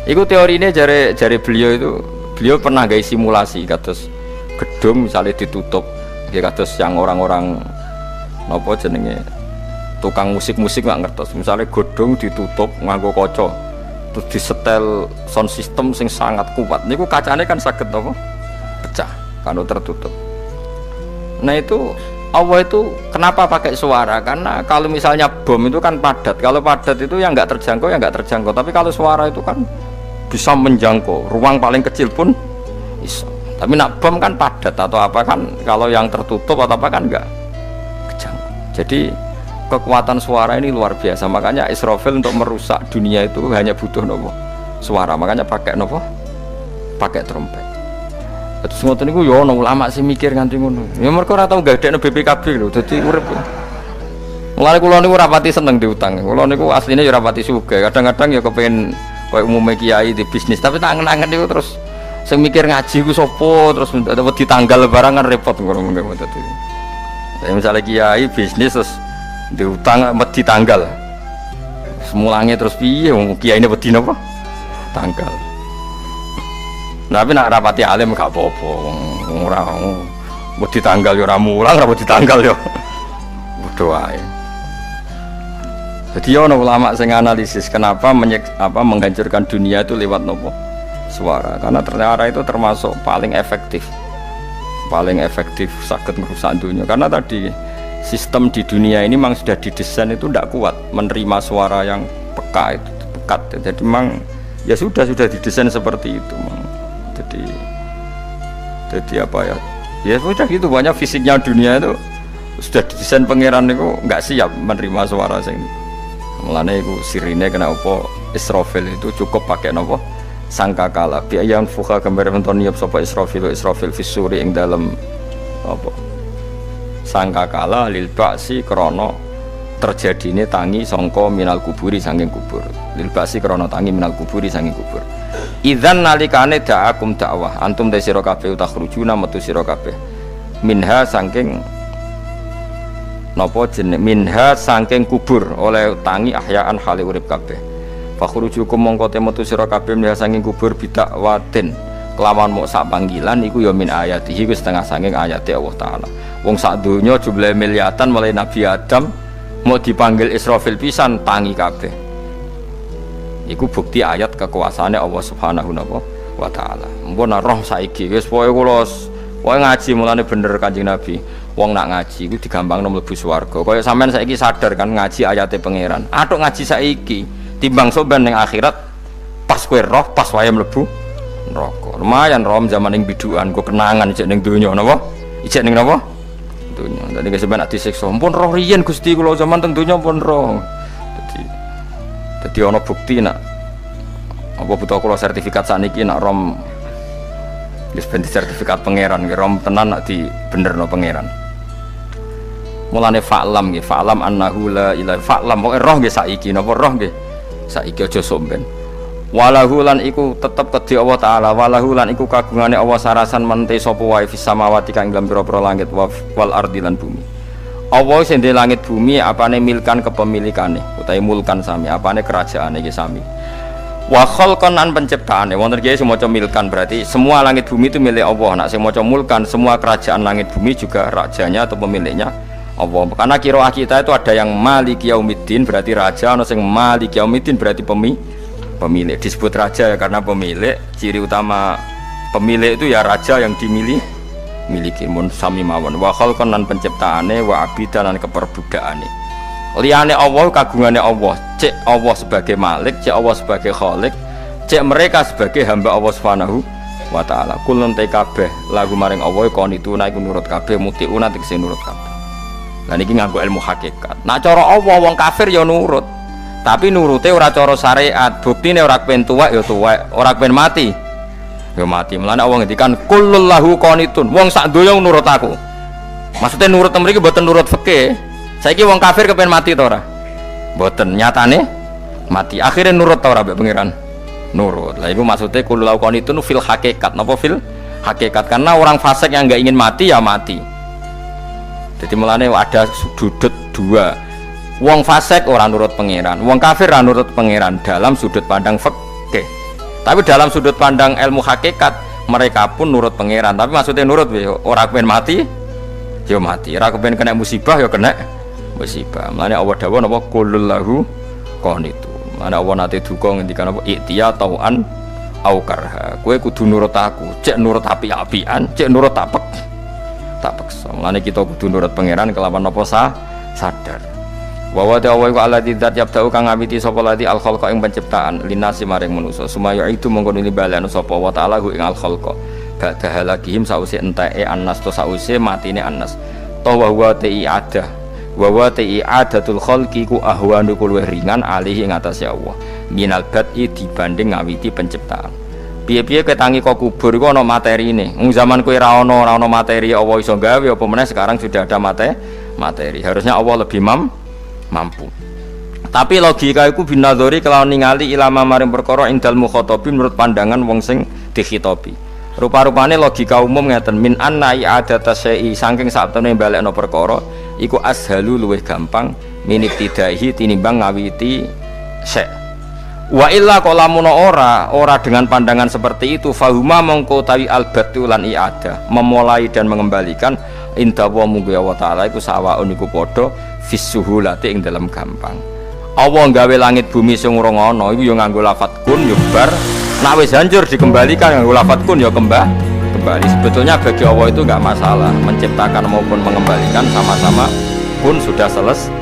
Iku teorinya jari beliau pernah gawe simulasi kados gedung misalnya ditutup ya kados yang orang-orang nopo jenenge tukang musik nggak ngertos misalnya gedung ditutup nganggo kaca terus disetel sound system sing sangat kuat niku kacane kan saged nopo pecah kalau tertutup. Nah itu Allah itu kenapa pakai suara? Karena kalau misalnya bom itu kan padat. Kalau padat itu yang nggak terjangkau, Tapi kalau suara itu kan bisa menjangkau. Ruang paling kecil pun bisa. Tapi nak bom kan padat atau apa kan? Kalau yang tertutup atau apa kan nggak kejangkau. Jadi kekuatan suara ini luar biasa. Makanya Israfil untuk merusak dunia itu hanya butuh nopo suara. Makanya pakai nopo, pakai trompet. Terus ngoten niku ya ana ulama sing mikir nganti ngono. Ya mergo ora tau gadekno BPKB lho, dadi urip. Mulane kula niku rapati seneng diutang. Kula niku asline ya rapati sugih. Kadang-kadang ya kepengin koyo umume kiai di bisnis, tapi tak angen-angen niku terus sing mikir ngaji ku sapa, terus wedi tanggal barang kan repot ngono ngono dadi. Ya misalnya kiai bisnis terus diutang wedi tanggal. Semulange terus piye wong kiai ini wedi napa? Tanggal. Tapi nak rapati alim gak apa-apa. Ora wedi tanggal ya ora mulang, ora wedi tanggal ya. Bodho wae. Jadi ono ulama sing analisis kenapa menghancurkan dunia itu lewat nopo? Suara. Karena ternyata itu termasuk paling efektif sakit merusak dunia. Karena tadi sistem di dunia ini memang sudah didesain itu tidak kuat menerima suara yang pekat. Jadi memang ya sudah didesain seperti itu. Jadi apa ya? Ya sudah gitu, banyak fisiknya dunia itu sudah didesain pangeran itu nggak siap menerima suara sing. Mulane iku sirine kena apa Israfil itu cukup pakai napa sangkakala bi ayang fuha gambar menton niap sapa Israfil fisuri ing dalem apa sangkakala lil ba'si krana terjadine tangi sangka minal kuburi saking kubur lil ba'si krana tangi minal kuburi saking kubur idzan nalikane da'akum dakwah antum de sira kabeh takhrujuna metu sira kabeh minha saking napa jeneng minha saking kubur oleh tangi ahyaan hale urip kabeh fakhrujukum mongko metu sira kabeh minha saking kubur bidakwatin kelawan mok sak panggilan iku ya min ayatihi ku setengah saking ayate Allah taala wong sak donya jumlahe miliatan mulai Nabi Adam mau dipanggil Israfil pisan tangi kabeh iku bukti ayat kekuasaane Allah Subhanahu wa taala mpun roh saiki wis pokoke kula ngaji mulane bener Kanjeng Nabi wong nak ngaji iku digampangno mlebu swarga. Kaya sampean saiki sadar kan ngaji ayate pangeran. Atuk ngaji saiki timbang soban ning akhirat pas kowe roh pas wae mlebu neraka. Lumayan rom zaman ning bidukan kok kenangan ijek ning donya napa? Ijek ning napa? Donya. Dadi sampean nak disiksa. Ampun roh riyen Gusti kula zaman teng donya pun roh. Dadi ana bukti nak apa butuh kula sertifikat sakniki nak rom wis ben sertifikat pangeran ki rom tenan nak di benerno pangeran. Mulane fa'lam nggih, fa'lam annahu la ilaha fa'lam pokoke roh nggih saiki napa roh nggih. Saiki aja somben. Walahu lan iku tetep kedhi Allah taala, walahu lan iku kagungane Allah sarasan mente sapa wae fis samawati kang dalam pira-pira langit wal ardi lan bumi. Allah sing ndek langit bumi apane milkan kepemilikane utawi mulkan sami, apane kerajaane iki sami. Wa khalqan an penciptaane wonten kiye sing maca milkan berarti semua langit bumi itu milik Allah. Nak sing maca mulkan semua kerajaan langit bumi juga rajanya atau pemiliknya Allah. Karena qiraah kita itu ada yang Malik Yaumiddin berarti raja, ana sing Malik Yaumiddin berarti pemilik. Disebut raja ya karena pemilik. Ciri utama pemilik itu ya raja yang dimiliki mun sami mawon. Wa khalqan lan penciptaane wa abidan lan keperbudakane. Liyane Allah kagungane Allah, cek Allah sebagai Malik, cek Allah sebagai Khalik, cek mereka sebagai hamba Allah Subhanahu wa taala. Kulun te kabeh lagu maring Allah konituna iku nurut kabeh mutiuna tegese nurut kabeh. Lah niki nganggo ilmu hakikat. Nah cara Allah wong kafir ya nurut. Tapi nurute ora cara syariat. Buktine ora kepen tuwek ya tuwek, ora kepen mati ya mati. Mulane Allah ngendikan kullul lahu qanitun. Wong sak donya nurut aku. Maksudnya nurut mriki mboten nurut fikih. Saiki wong kafir kepen mati ta ora? Mboten, nyatane mati. Akhirnya nurut ta ora mbek pangeran? Nurut. Lah iku maksudnya kullul lahu qanitun fil hakikat. Napa fil hakikat? Karena orang fasik yang enggak ingin mati ya mati. Jadi mulane ada sudut dua. Wong fasik orang nurut pangeran, wong kafir ora nurut pangeran dalam sudut pandang fikih. Tapi dalam sudut pandang ilmu hakikat mereka pun nurut pangeran. Tapi maksudnya nurut ora kepen mati, ya mati. Ora kepen kena musibah ya kena musibah. Mulane Allah dawuh napa qulul lahu qanitun. Mulane Allah nate duka ngendikan apa iktiya tauan au karha. Kowe kudu nurut aku, cek nurut api-apian, cek nurut tak paksa. Mulane kita kudu nurut pangeran kelawan apa sadar. Wa wa ta'ala wa alladzi dzat yabda'u kang ngawiti sapa lati al khalqa ing penciptaan linasi maring manusa sumaya itu mongko nilibalen sapa wa ta'ala ing al khalqa ba'da halakihim sause enteke annas to sause matine annas to wa wa ta'iadah wa wa ta'iadatul khalqi ku ahwanu luwih ringan alih ing atase Allah minal bad'i dibanding ngawiti penciptaan. Piye-piye ketangi kok kubur iku ana materine. Wong zaman kowe ora ana materi Allah iso gawe apa meneh sekarang sudah ada materi. Harusnya Allah lebih mampu. Tapi logika iku binadzori kelawan ningali ilama maring perkara indal mukhatabi menurut pandangan wong sing dikhitobi. Rupa-rupane logika umum ngeten min anna i'adata syai'i saking saktemene balekno perkara iku ashalu luwih gampang minibtidaihi tinimbang ngawiti syai'. Wa illa qalamun ora dengan pandangan seperti itu fahuma mongko tawi albatu lan i'adah memulai dan mengembalikan inda wa munggu Allah taala iku sawaun iku padha fisuhulati ing dalam gampang. Allah nggawe langit bumi sing ora ana iku ya nganggo lafat kun ya bar nek wis hancur dikembalikan nganggo lafat kun ya kembali. Sebetulnya bagi Allah itu enggak masalah menciptakan maupun mengembalikan sama-sama pun sudah selesai.